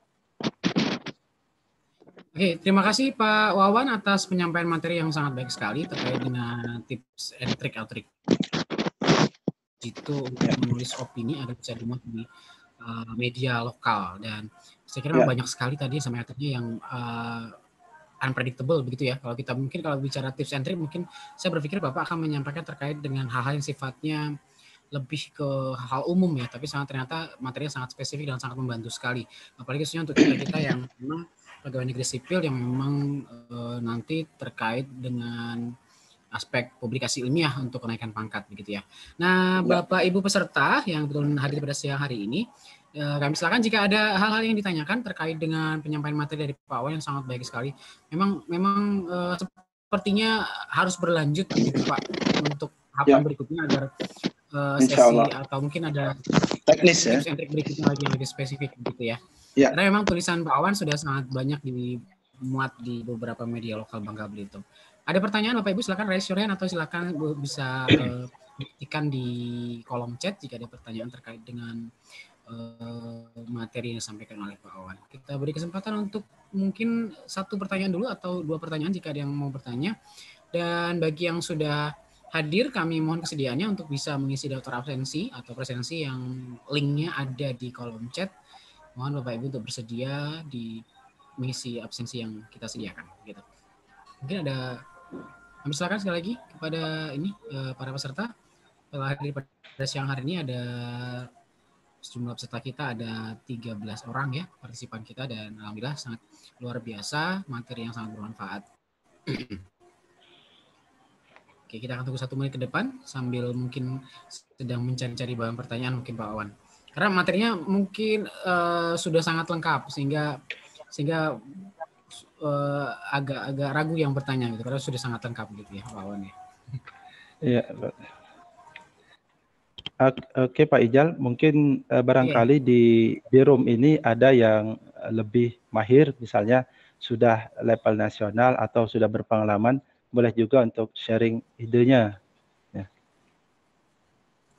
Oke, terima kasih Pak Wawan atas penyampaian materi yang sangat baik sekali terkait dengan tips and trick atau trik itu untuk menulis opini agar bisa dimuat di media lokal, dan saya kira banyak sekali tadi sama materinya yang unpredictable begitu ya. Kalau kita mungkin kalau bicara tips and trick, mungkin saya berpikir Bapak akan menyampaikan terkait dengan hal-hal yang sifatnya lebih ke hal umum ya, tapi ternyata materinya sangat spesifik dan sangat membantu sekali. Apalagi khususnya untuk kita yang memang pegawai negeri sipil yang memang nanti terkait dengan aspek publikasi ilmiah untuk kenaikan pangkat begitu ya. Nah, Bapak Ibu peserta yang betul hadir pada siang hari ini, kami silakan jika ada hal-hal yang ditanyakan terkait dengan penyampaian materi dari Pak Wawan yang sangat baik sekali. Memang sepertinya harus berlanjut begitu Pak untuk tahapan berikutnya agar sesi atau mungkin ada teknis ya, tips and trick berikutnya lagi yang lebih spesifik begitu ya. Karena memang tulisan Pak Wawan sudah sangat banyak dimuat di beberapa media lokal Bangka Belitung. Ada pertanyaan Bapak Ibu, silakan raise your hand atau silakan bisa ketikkan di kolom chat jika ada pertanyaan terkait dengan materi yang disampaikan oleh Pak Wawan. Kita beri kesempatan untuk mungkin satu pertanyaan dulu atau dua pertanyaan jika ada yang mau bertanya. Dan bagi yang sudah hadir, kami mohon kesediaannya untuk bisa mengisi daftar absensi atau presensi yang linknya ada di kolom chat. Mohon Bapak Ibu untuk bersedia di mengisi absensi yang kita sediakan. Gitu. Mungkin ada, kami silakan sekali lagi kepada ini para peserta. Pada siang hari ini ada jumlah peserta kita ada 13 orang ya partisipan kita, dan alhamdulillah sangat luar biasa, materi yang sangat bermanfaat. Oke, kita akan tunggu 1 menit ke depan sambil mungkin sedang mencari-cari bahan pertanyaan mungkin Pak Wawan. Karena materinya mungkin sudah sangat lengkap sehingga agak ragu yang bertanya gitu, karena sudah sangat lengkap gitu ya Pak Wawan ya. Iya. Oke Pak Ijal, mungkin barangkali di room ini ada yang lebih mahir, misalnya sudah level nasional atau sudah berpengalaman, boleh juga untuk sharing idenya. Ya.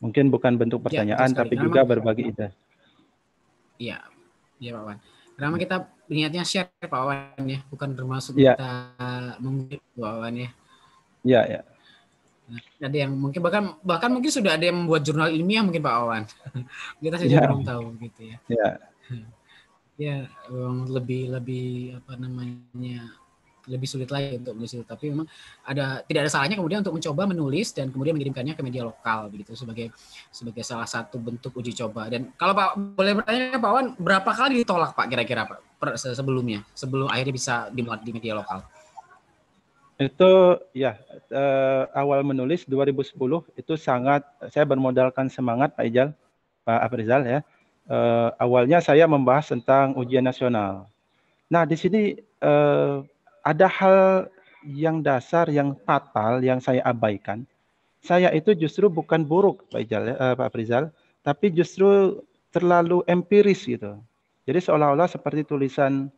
Mungkin bukan bentuk pertanyaan, tapi juga berbagi ide. Iya, iya Pak Wan. Karena kita niatnya share Pak Wan ya, bukan termasuk kita mengutip Pak Wan ya. Iya, ya. Ada yang mungkin bahkan mungkin sudah ada yang membuat jurnal ilmiah mungkin Pak Wawan. Kita saja belum tahu gitu ya. Iya. Ya, lebih apa namanya, lebih sulit lagi untuk menulis itu. Tapi memang tidak ada salahnya kemudian untuk mencoba menulis dan kemudian mengirimkannya ke media lokal begitu sebagai salah satu bentuk uji coba. Dan kalau Pak boleh bertanya Pak Wawan, berapa kali ditolak Pak kira-kira Pak sebelum akhirnya bisa dimuat di media lokal? Itu ya awal menulis 2010 itu sangat, saya bermodalkan semangat Pak Ijal, Pak Afrizal ya. Awalnya saya membahas tentang ujian nasional. Nah di sini ada hal yang dasar, yang fatal yang saya abaikan. Saya itu justru bukan buruk Pak Ijal, Pak Afrizal, tapi justru terlalu empiris gitu. Jadi seolah-olah seperti tulisan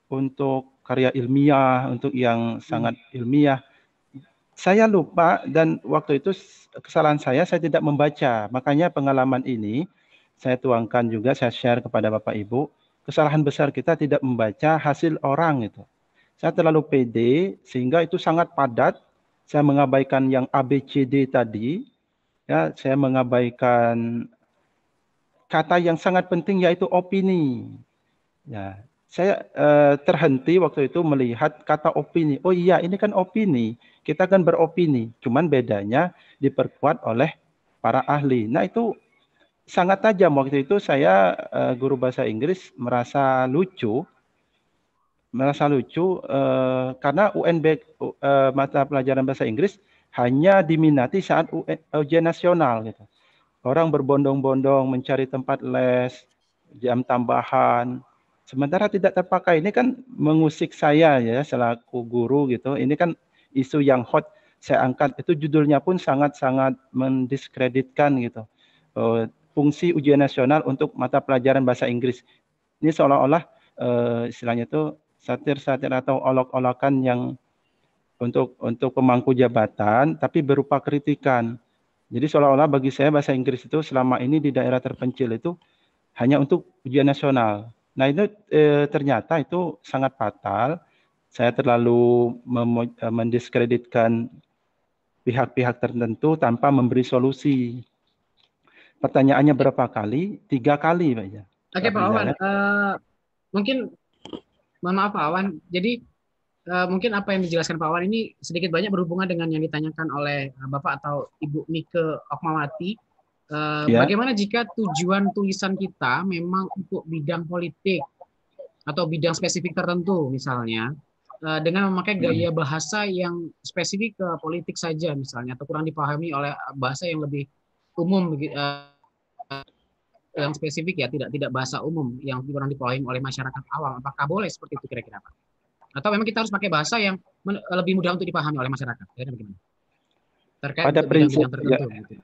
untuk karya ilmiah, untuk yang sangat ilmiah. Saya lupa, dan waktu itu kesalahan saya tidak membaca. Makanya pengalaman ini saya tuangkan juga, saya share kepada Bapak Ibu. Kesalahan besar kita tidak membaca hasil orang itu. Saya terlalu pede sehingga itu sangat padat. Saya mengabaikan yang ABCD tadi. Ya, saya mengabaikan kata yang sangat penting yaitu opini. Ya, saya terhenti waktu itu melihat kata opini. Oh iya, ini kan opini. Kita kan beropini. Cuman bedanya diperkuat oleh para ahli. Nah itu sangat tajam. Waktu itu saya guru bahasa Inggris merasa lucu. Karena mata pelajaran bahasa Inggris hanya diminati saat ujian nasional. Gitu. Orang berbondong-bondong mencari tempat les, jam tambahan. Sementara tidak terpakai. Ini kan mengusik saya ya selaku guru gitu. Ini kan isu yang hot saya angkat. Itu judulnya pun sangat-sangat mendiskreditkan gitu. Fungsi ujian nasional untuk mata pelajaran bahasa Inggris. Ini seolah-olah istilahnya itu satir-satir atau olok-olokan yang untuk pemangku jabatan, tapi berupa kritikan. Jadi seolah-olah bagi saya bahasa Inggris itu selama ini di daerah terpencil itu hanya untuk ujian nasional. Nah itu ternyata itu sangat fatal. Saya terlalu mendiskreditkan pihak-pihak tertentu tanpa memberi solusi. Pertanyaannya berapa kali? 3 kali, Pak. Oke Pak Wawan, mungkin mohon maaf Pak Wawan. Jadi mungkin apa yang dijelaskan Pak Wawan ini sedikit banyak berhubungan dengan yang ditanyakan oleh Bapak atau Ibu Nike Okmawati. Bagaimana jika tujuan tulisan kita memang untuk bidang politik atau bidang spesifik tertentu misalnya, dengan memakai gaya bahasa yang spesifik ke politik saja misalnya, atau kurang dipahami oleh bahasa yang lebih umum, yang spesifik ya, tidak bahasa umum yang kurang dipahami oleh masyarakat awam. Apakah boleh seperti itu kira-kira Pak? Atau memang kita harus pakai bahasa yang lebih mudah untuk dipahami oleh masyarakat? Bagaimana? Terkait pada prinsip tertentu, ya. Gitu.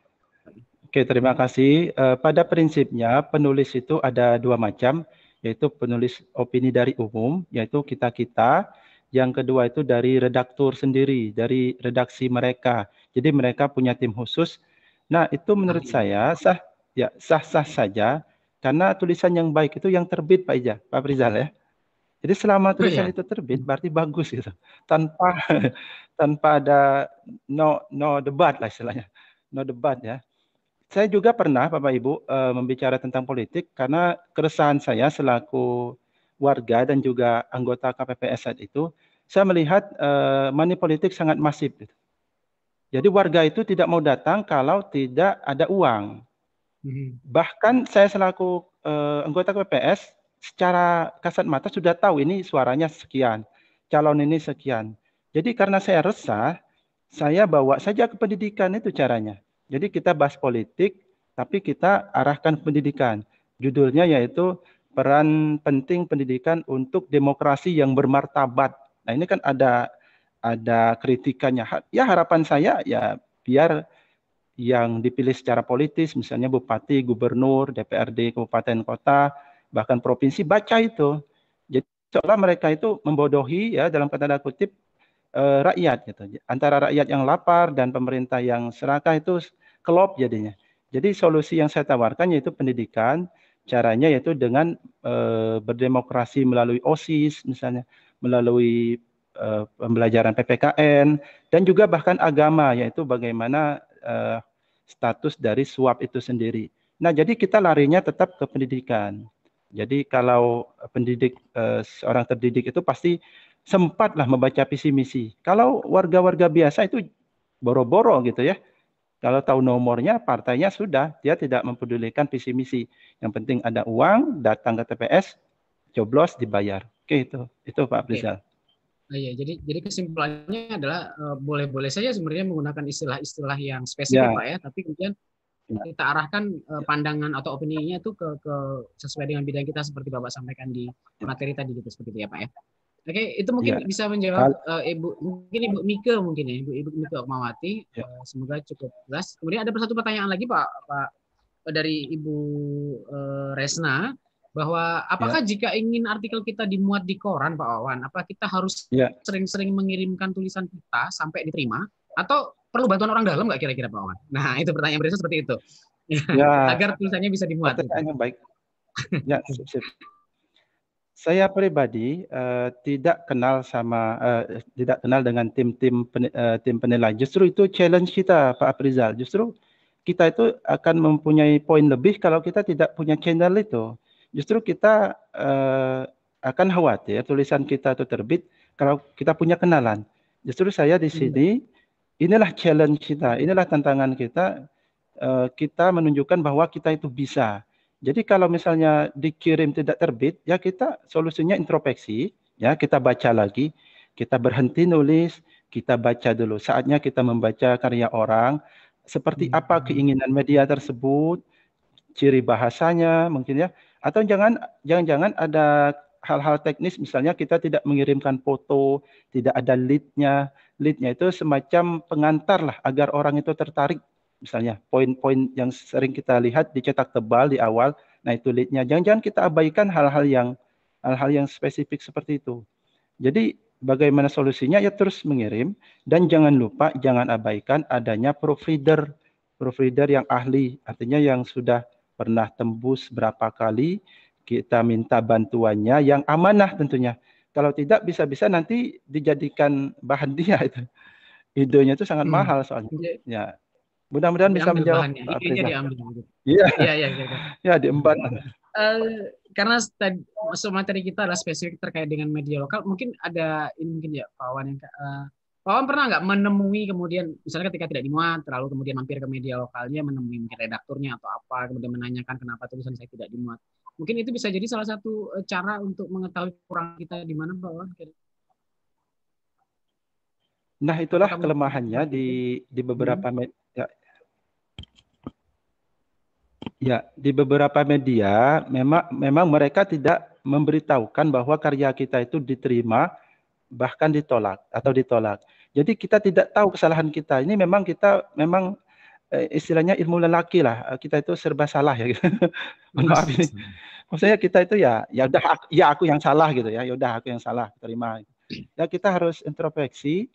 Oke, terima kasih. Pada prinsipnya penulis itu ada 2 macam, yaitu penulis opini dari umum, yaitu kita-kita. Yang kedua itu dari redaktur sendiri, dari redaksi mereka. Jadi mereka punya tim khusus. Nah, itu menurut saya sah-sah saja, karena tulisan yang baik itu yang terbit Pak Afrizal ya. Jadi selama tulisan itu terbit berarti bagus gitu. Tanpa ada no debat lah istilahnya. No debat ya. Saya juga pernah Bapak Ibu membicara tentang politik karena keresahan saya selaku warga dan juga anggota KPPS saat itu, saya melihat money politik sangat masif. Jadi warga itu tidak mau datang kalau tidak ada uang. Bahkan saya selaku anggota KPPS secara kasat mata sudah tahu ini suaranya sekian, calon ini sekian. Jadi karena saya resah, saya bawa saja ke pendidikan, itu caranya. Jadi kita bahas politik, tapi kita arahkan ke pendidikan. Judulnya yaitu peran penting pendidikan untuk demokrasi yang bermartabat. Nah ini kan ada kritikannya. Ya harapan saya ya biar yang dipilih secara politis, misalnya bupati, gubernur, DPRD, kabupaten, kota, bahkan provinsi, baca itu. Jadi seolah mereka itu membodohi ya dalam tanda kutip rakyat gitu. Antara rakyat yang lapar dan pemerintah yang serakah itu kelop jadinya. Jadi solusi yang saya tawarkan yaitu pendidikan, caranya yaitu dengan berdemokrasi melalui OSIS misalnya, melalui pembelajaran PPKN, dan juga bahkan agama, yaitu bagaimana status dari suap itu sendiri. Nah, jadi kita larinya tetap ke pendidikan. Jadi kalau pendidik, seorang terdidik itu pasti sempatlah membaca visi misi. Kalau warga-warga biasa itu boro-boro gitu ya. Kalau tahu nomornya, partainya sudah, dia tidak mempedulikan visi misi. Yang penting ada uang, datang ke TPS, coblos, dibayar. Oke, itu Pak Aprizal. Iya, jadi kesimpulannya adalah boleh-boleh saja sebenarnya menggunakan istilah-istilah yang spesifik Pak ya, tapi kemudian kita arahkan pandangan atau opininya itu ke sesuai dengan bidang kita seperti Bapak sampaikan di materi tadi gitu seperti itu ya Pak ya. Oke, itu mungkin bisa menjawab Ibu Mika mungkin ya, Ibu Mika Okmawati. Semoga cukup jelas. Kemudian ada satu pertanyaan lagi Pak dari Ibu Resna, bahwa apakah jika ingin artikel kita dimuat di koran Pak Wawan, apa kita harus sering-sering mengirimkan tulisan kita sampai diterima, atau perlu bantuan orang dalam nggak kira-kira Pak Wawan? Nah itu pertanyaan berikutnya seperti itu, agar tulisannya bisa dimuat. Pertanyaan yang baik. Ya, sip. Saya pribadi tidak kenal dengan tim penilai. Justru itu challenge kita Pak Aprizal. Justru kita itu akan mempunyai poin lebih kalau kita tidak punya channel itu. Justru kita akan khawatir tulisan kita itu terbit kalau kita punya kenalan. Justru saya di sini, inilah challenge kita, inilah tantangan kita. Kita menunjukkan bahwa kita itu bisa. Jadi kalau misalnya dikirim tidak terbit, ya kita solusinya introspeksi, ya kita baca lagi, kita berhenti nulis, kita baca dulu. Saatnya kita membaca karya orang, seperti apa keinginan media tersebut, ciri bahasanya mungkin ya. Atau jangan-jangan ada hal-hal teknis, misalnya kita tidak mengirimkan foto, tidak ada lead-nya. Lead-nya itu semacam pengantar lah agar orang itu tertarik. Misalnya poin-poin yang sering kita lihat dicetak tebal di awal, nah itu lead-nya. Jangan-jangan kita abaikan hal-hal yang spesifik seperti itu. Jadi bagaimana solusinya? Ya terus mengirim, dan jangan lupa, jangan abaikan adanya proofreader yang ahli, artinya yang sudah pernah tembus berapa kali, kita minta bantuannya yang amanah tentunya. Kalau tidak bisa-bisa nanti dijadikan bahan dia itu. Idenya itu sangat mahal soalnya. Ya. Mudah-mudahan bisa menjawab Pak Aprizal. Iya. Ya, diemban. Karena masuk materi kita adalah spesifik terkait dengan media lokal, mungkin ada ini mungkin ya Pak Wawan yang Pak Wawan pernah nggak menemui kemudian misalnya ketika tidak dimuat, lalu kemudian mampir ke media lokalnya, menemui mungkin redakturnya atau apa, kemudian menanyakan kenapa tulisan saya tidak dimuat. Mungkin itu bisa jadi salah satu cara untuk mengetahui kurang kita di mana Pak Wawan. Nah itulah kelemahannya di beberapa media. Ya, di beberapa media memang mereka tidak memberitahukan bahwa karya kita itu diterima, bahkan ditolak. Jadi kita tidak tahu kesalahan kita. Ini memang istilahnya ilmu lelaki lah. Kita itu serba salah ya. Maaf ini. Maksudnya kita itu ya udah aku yang salah gitu ya. Ya udah aku yang salah, terima. Ya kita harus introspeksi.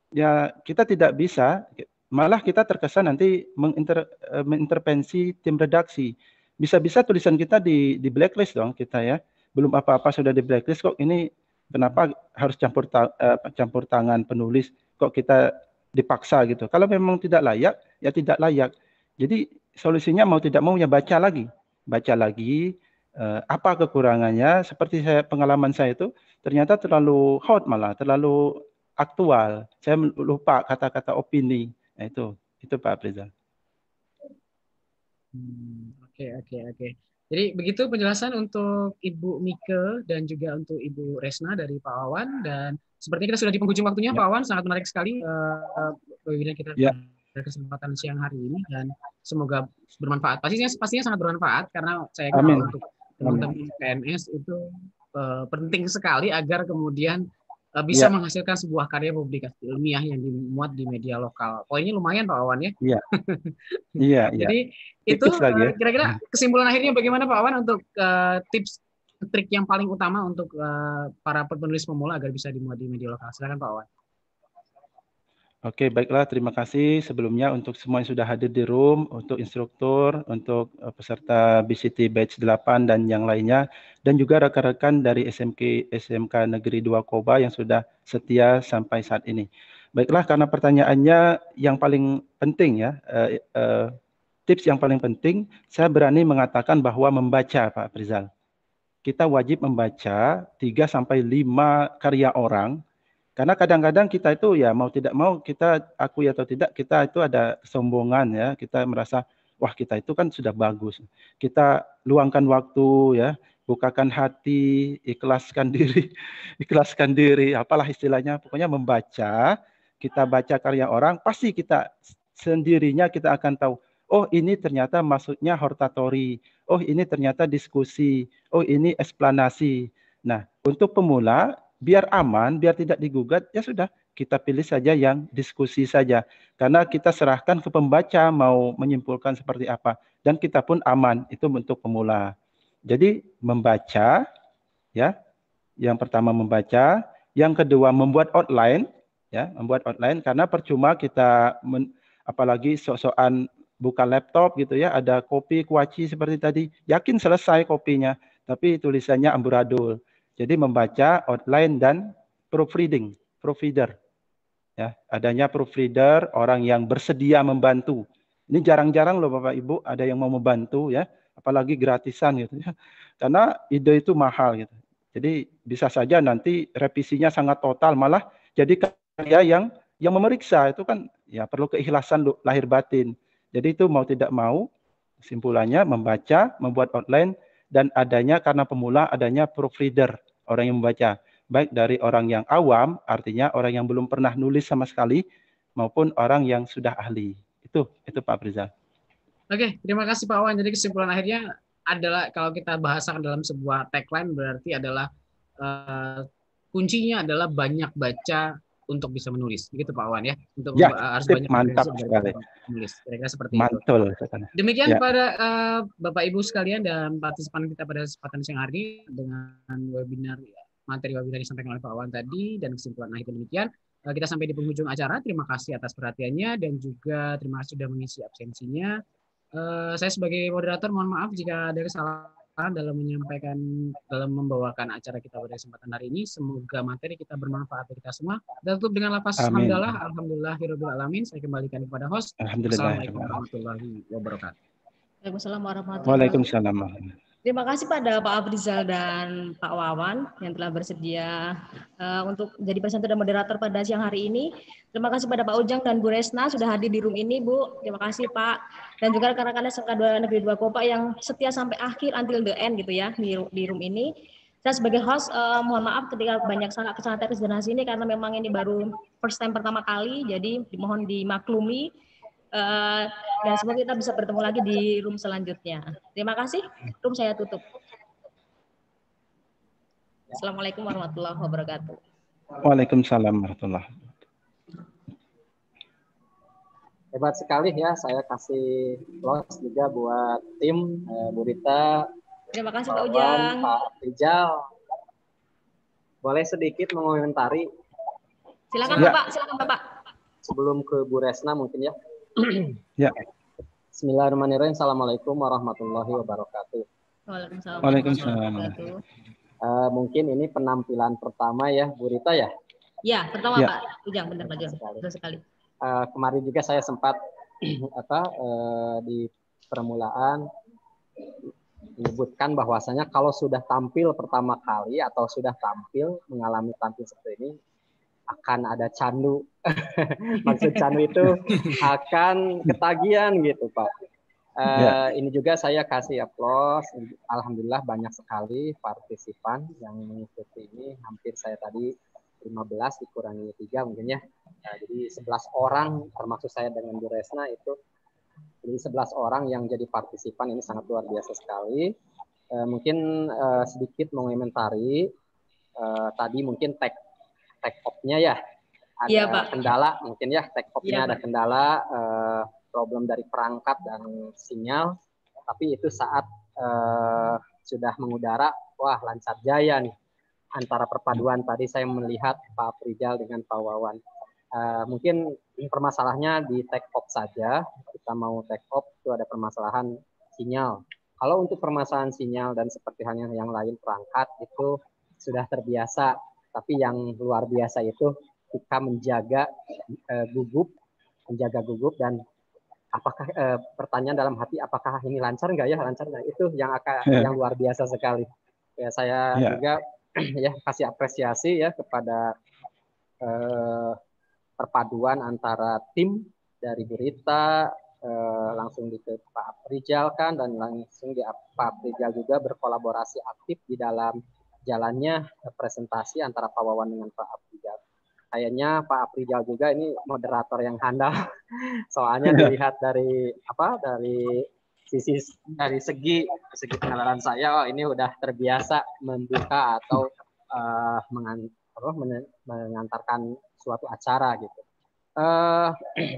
Ya kita tidak bisa, malah kita terkesan nanti mengintervensi tim redaksi. Bisa-bisa tulisan kita di blacklist dong kita ya. Belum apa-apa sudah di blacklist, kok ini kenapa harus campur tangan penulis, kok kita dipaksa gitu. Kalau memang tidak layak, ya tidak layak. Jadi solusinya mau tidak mau ya baca lagi. Apa kekurangannya? Seperti pengalaman saya itu ternyata terlalu hot, malah terlalu aktual. Saya lupa kata-kata opini. Nah, itu Pak Aprizal. Oke. Jadi begitu penjelasan untuk Ibu Mike dan juga untuk Ibu Resna dari Pak Wawan, dan sepertinya kita sudah di penghujung waktunya. Pak Wawan, sangat menarik sekali webinar kita pada kesempatan siang hari ini, dan semoga bermanfaat. Pastinya sangat bermanfaat, karena saya kira untuk teman-teman PNS itu penting sekali agar kemudian bisa menghasilkan sebuah karya publikasi ilmiah yang dimuat di media lokal. Poinnya lumayan Pak Wawan ya. Iya. Jadi itu kira-kira kesimpulan akhirnya bagaimana Pak Wawan untuk tips trik yang paling utama untuk para penulis pemula agar bisa dimuat di media lokal. Silakan Pak Wawan. Oke, baiklah. Terima kasih sebelumnya untuk semua yang sudah hadir di room, untuk instruktur, untuk peserta BCT Batch 8 dan yang lainnya, dan juga rekan-rekan dari SMK Negeri 2 Koba yang sudah setia sampai saat ini. Baiklah, karena pertanyaannya yang paling penting ya, tips yang paling penting, saya berani mengatakan bahwa membaca, Pak Aprizal. Kita wajib membaca 3-5 karya orang. Karena kadang-kadang kita itu ya mau tidak mau, kita akui atau tidak, kita itu ada kesombongan ya, kita merasa wah kita itu kan sudah bagus. Kita luangkan waktu ya, bukakan hati, ikhlaskan diri, apalah istilahnya, pokoknya membaca, kita baca karya orang, pasti kita sendirinya kita akan tahu, oh ini ternyata maksudnya hortatori, oh ini ternyata diskusi, oh ini eksplanasi. Nah, untuk pemula, biar aman, biar tidak digugat, ya sudah, kita pilih saja yang diskusi saja. Karena kita serahkan ke pembaca mau menyimpulkan seperti apa. Dan kita pun aman, itu untuk pemula. Jadi membaca, ya. Yang pertama membaca, yang kedua membuat outline, ya, membuat outline, karena percuma kita apalagi sok-sokan buka laptop gitu ya, ada kopi kuaci seperti tadi, yakin selesai kopinya, tapi tulisannya amburadul. Jadi membaca, outline, dan proofreader. Ya, adanya proofreader, orang yang bersedia membantu. Ini jarang-jarang loh Bapak Ibu, ada yang mau membantu ya, apalagi gratisan gitu ya. Karena ide itu mahal gitu. Jadi bisa saja nanti revisinya sangat total, malah jadi karya yang memeriksa itu kan ya perlu keikhlasan lahir batin. Jadi itu mau tidak mau, kesimpulannya membaca, membuat outline, dan adanya karena pemula adanya proofreader, orang yang membaca, baik dari orang yang awam, artinya orang yang belum pernah nulis sama sekali, maupun orang yang sudah ahli. Itu Pak Aprizal. Oke, terima kasih Pak Wawan. Jadi kesimpulan akhirnya adalah kalau kita bahasakan dalam sebuah tagline berarti adalah kuncinya adalah banyak baca untuk bisa menulis, begitu Pak Wawan ya. Untuk ya, harus banyak mantap sekali. Menulis. Kira-kira seperti Mantul, itu. Demikian ya. pada Bapak Ibu sekalian dan partisipan kita pada kesempatan siang hari dengan webinar materi webinar yang disampaikan oleh Pak Wawan tadi, dan kesimpulan akhir demikian. Kita sampai di penghujung acara. Terima kasih atas perhatiannya dan juga terima kasih sudah mengisi absensinya. Saya sebagai moderator mohon maaf jika ada kesalahan dalam membawakan acara kita pada kesempatan hari ini. Semoga materi kita bermanfaat bagi kita semua. Dan tutup dengan lafaz hamdalah, alhamdulillahirabbil alamin. Saya kembalikan kepada host. Assalamualaikum warahmatullahi wabarakatuh. Waalaikumsalam. Terima kasih pada Pak Aprizal dan Pak Wawan yang telah bersedia untuk jadi presenter dan moderator pada siang hari ini. Terima kasih pada Pak Ujang dan Bu Resna sudah hadir di room ini, Bu. Terima kasih Pak. Dan juga rekan-rekan SMK Negeri 2 Koba yang setia sampai akhir until the end gitu ya di room ini. Saya sebagai host mohon maaf ketika banyak kesalahan teknis dan hasil ini karena memang ini baru first time pertama kali, jadi mohon dimaklumi. Dan semoga kita bisa bertemu lagi di room selanjutnya. Terima kasih. Room saya tutup. Assalamualaikum warahmatullahi wabarakatuh. Waalaikumsalam warahmatullahi wabarakatuh. Hebat sekali ya, saya kasih close juga buat tim Bu Rita. Terima kasih Pak Ujang. Pak Rijal. Boleh sedikit mengomentari? Silakan Bapak, silakan Bapak. Sebelum ke Bu Resna mungkin ya. Ya. Bismillahirrahmanirrahim. Assalamualaikum warahmatullahi wabarakatuh. Waalaikumsalam. Mungkin ini penampilan pertama ya, Bu Rita ya? Ya, pertama ya. Pak Ujang, benar Pak Ujang. Betul sekali. Kemarin juga saya sempat di permulaan menyebutkan bahwasanya kalau sudah tampil pertama kali atau sudah tampil mengalami tampil seperti ini akan ada candu. Maksud candu itu akan ketagihan gitu Pak. Ini juga saya kasih aplaus. Alhamdulillah banyak sekali partisipan yang mengikuti ini. Hampir saya tadi 15 dikurangi 3 mungkin ya. Jadi 11 orang termasuk saya dengan Bu Resna itu. Jadi 11 orang yang jadi partisipan ini sangat luar biasa sekali. Mungkin sedikit mengomentari tadi mungkin take off-nya ya. Ada Iya, Pak. kendala mungkin ya, take off-nya Iya, ada Pak. kendala, problem dari perangkat dan sinyal. Tapi itu saat sudah mengudara, wah lancar jaya nih. Antara perpaduan tadi saya melihat Pak Aprijal dengan Pak Wawan. Mungkin permasalahannya di take off saja. Kita mau take off itu ada permasalahan sinyal. Kalau untuk permasalahan sinyal dan seperti halnya yang lain perangkat itu sudah terbiasa. Tapi yang luar biasa itu kita menjaga gugup dan apakah pertanyaan dalam hati apakah ini lancar nggak ya, lancar nggak, itu yang yang luar biasa sekali. Ya saya juga ya kasih apresiasi ya kepada perpaduan antara tim dari Berita langsung di Pak Aprijal kan, dan langsung di Pak Aprijal juga berkolaborasi aktif di dalam jalannya presentasi antara Pak Wawan dengan Pak Aprijal. Kayaknya Pak Aprijal juga ini moderator yang handal. Soalnya dilihat dari segi pengenalan saya, oh ini udah terbiasa membuka atau mengantarkan suatu acara gitu.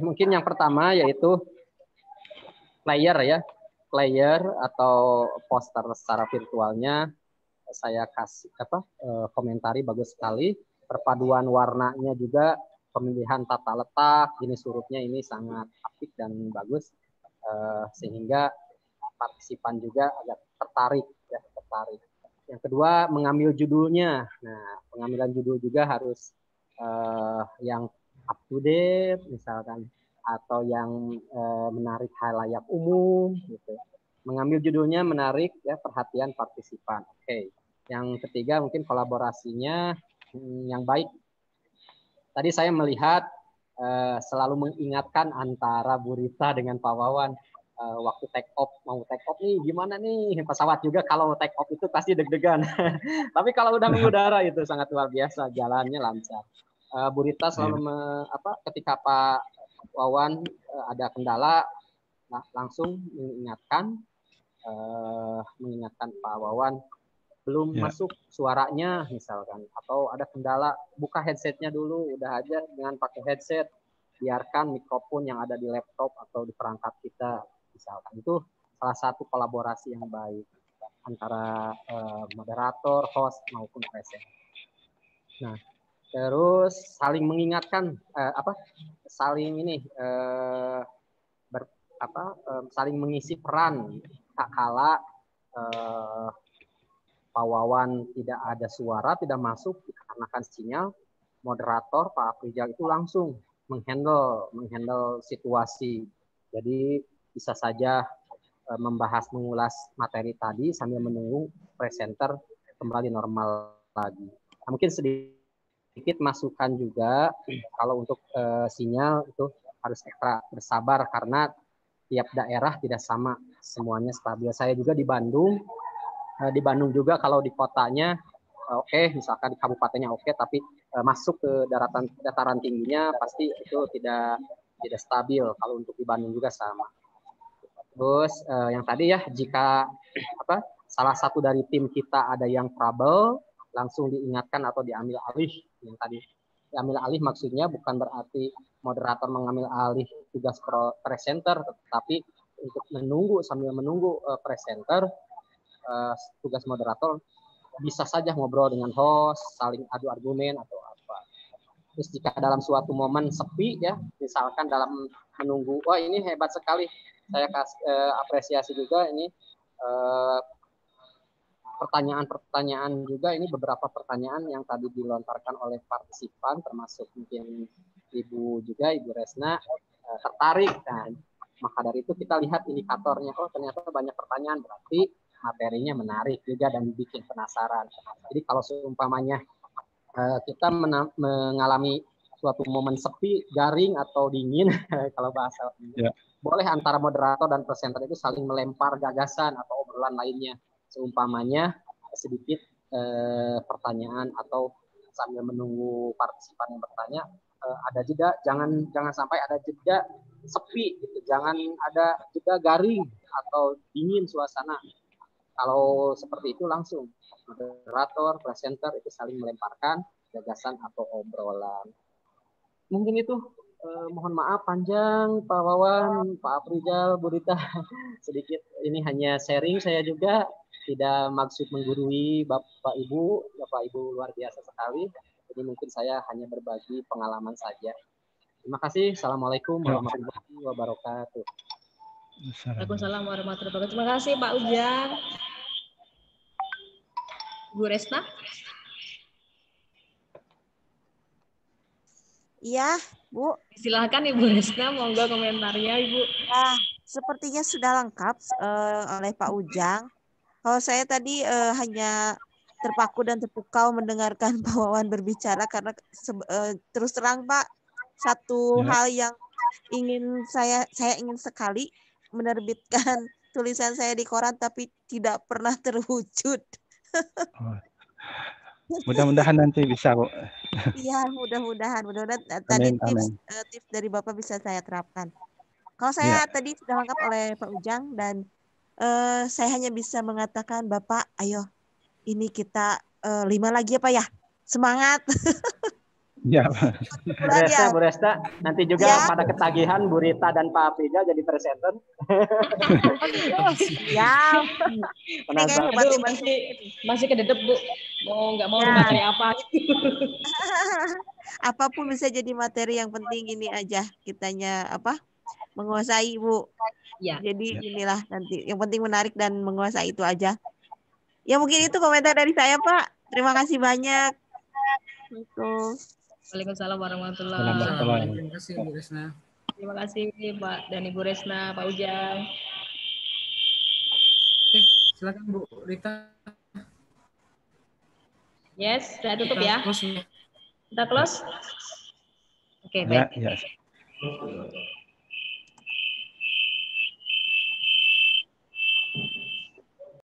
Mungkin yang pertama yaitu player atau poster secara virtualnya saya kasih komentari bagus sekali. Perpaduan warnanya juga, pemilihan tata letak, jenis hurufnya ini sangat apik dan bagus, sehingga partisipan juga agak tertarik. Yang kedua, mengambil judulnya. Nah, pengambilan judul juga harus yang up to date misalkan, atau yang menarik halayak umum gitu. Mengambil judulnya menarik ya perhatian partisipan. Oke. Yang ketiga mungkin kolaborasinya yang baik. Tadi saya melihat selalu mengingatkan antara Bu Rita dengan Pak Wawan waktu mau take off nih gimana nih, pesawat juga kalau take off itu pasti deg-degan. Tapi kalau udah mengudara itu sangat luar biasa, jalannya lancar. Bu Rita selalu ketika Pak Wawan ada kendala langsung mengingatkan Pak Wawan belum masuk suaranya misalkan, atau ada kendala buka headsetnya dulu, udah aja dengan pakai headset, biarkan mikrofon yang ada di laptop atau di perangkat kita misalkan. Itu salah satu kolaborasi yang baik antara moderator, host maupun presenter. Nah, terus saling mengingatkan saling mengisi peran kala Pak Wawan tidak ada suara, tidak masuk dikarenakan sinyal, moderator Pak Aprijal itu langsung menghandle situasi. Jadi bisa saja mengulas materi tadi sambil menunggu presenter kembali normal lagi. Nah, mungkin sedikit masukan juga, kalau untuk sinyal itu harus ekstra bersabar karena tiap daerah tidak sama semuanya stabil. Saya juga di Bandung juga kalau di kotanya misalkan di kabupatennya tapi masuk ke dataran tingginya pasti itu tidak stabil. Kalau untuk di Bandung juga sama. Terus yang tadi ya, jika salah satu dari tim kita ada yang trouble, langsung diingatkan atau diambil alih. Yang tadi diambil alih maksudnya bukan berarti moderator mengambil alih tugas presenter, tetapi untuk sambil menunggu presenter, tugas moderator bisa saja ngobrol dengan host, saling adu argumen atau apa. Terus jika dalam suatu momen sepi ya, misalkan dalam menunggu, wah ini hebat sekali, saya apresiasi juga ini pertanyaan juga, ini beberapa pertanyaan yang tadi dilontarkan oleh partisipan, termasuk mungkin Ibu Resna tertarik kan. Maka dari itu kita lihat indikatornya, ternyata banyak pertanyaan, berarti materinya menarik juga dan bikin penasaran. Jadi kalau seumpamanya kita mengalami suatu momen sepi, garing atau dingin, kalau bahasa boleh antara moderator dan presenter itu saling melempar gagasan atau obrolan lainnya. Seumpamanya sedikit pertanyaan atau sambil menunggu partisipan yang bertanya, ada jeda, jangan sampai ada jeda sepi, gitu. Jangan ada jeda garing atau dingin suasana. Kalau seperti itu langsung moderator, presenter itu saling melemparkan gagasan atau obrolan. Mungkin itu, mohon maaf panjang Pak Wawan, Pak Afrizal, Bu Rita. Sedikit ini hanya sharing saya juga, tidak maksud menggurui Bapak Ibu luar biasa sekali. Jadi mungkin saya hanya berbagi pengalaman saja. Terima kasih. Assalamualaikum warahmatullahi wabarakatuh. Waalaikumsalam warahmatullahi wabarakatuh. Terima kasih Pak Ujang. Bu Resna? Iya, Bu. Silahkan Ibu Resna, monggo komentarnya Ibu. Nah, sepertinya sudah lengkap oleh Pak Ujang. Kalau saya tadi hanya terpaku dan terpukau mendengarkan Pak Wawan berbicara karena terus terang Pak, satu hal yang ingin saya ingin sekali menerbitkan tulisan saya di koran tapi tidak pernah terwujud. Mudah-mudahan nanti bisa, Bu. Iya, mudah-mudahan tadi tips dari Bapak bisa saya terapkan. Kalau saya tadi sudah lengkap oleh Pak Ujang dan saya hanya bisa mengatakan Bapak, ayo ini kita 5 lagi ya Pak ya. Semangat. Ya. Bu Resta, nanti juga pada ketagihan Bu Rita dan Pak Afrizal jadi presenter. Ya. Masih kededep Bu. Nggak mau materi apa. Apapun bisa jadi materi, yang penting ini aja kitanya menguasai Bu. Ya. Jadi inilah nanti yang penting menarik dan menguasai itu aja. Ya mungkin itu komentar dari saya Pak. Terima kasih banyak. Waalaikumsalam warahmatullahi wabarakatuh. Terima kasih Bu Resna. Terima kasih Pak dan Ibu Resna, Pak Ujang. Oke, silakan Bu Rita. Yes, saya tutup ya. Kita close. Oke, baik. Ya.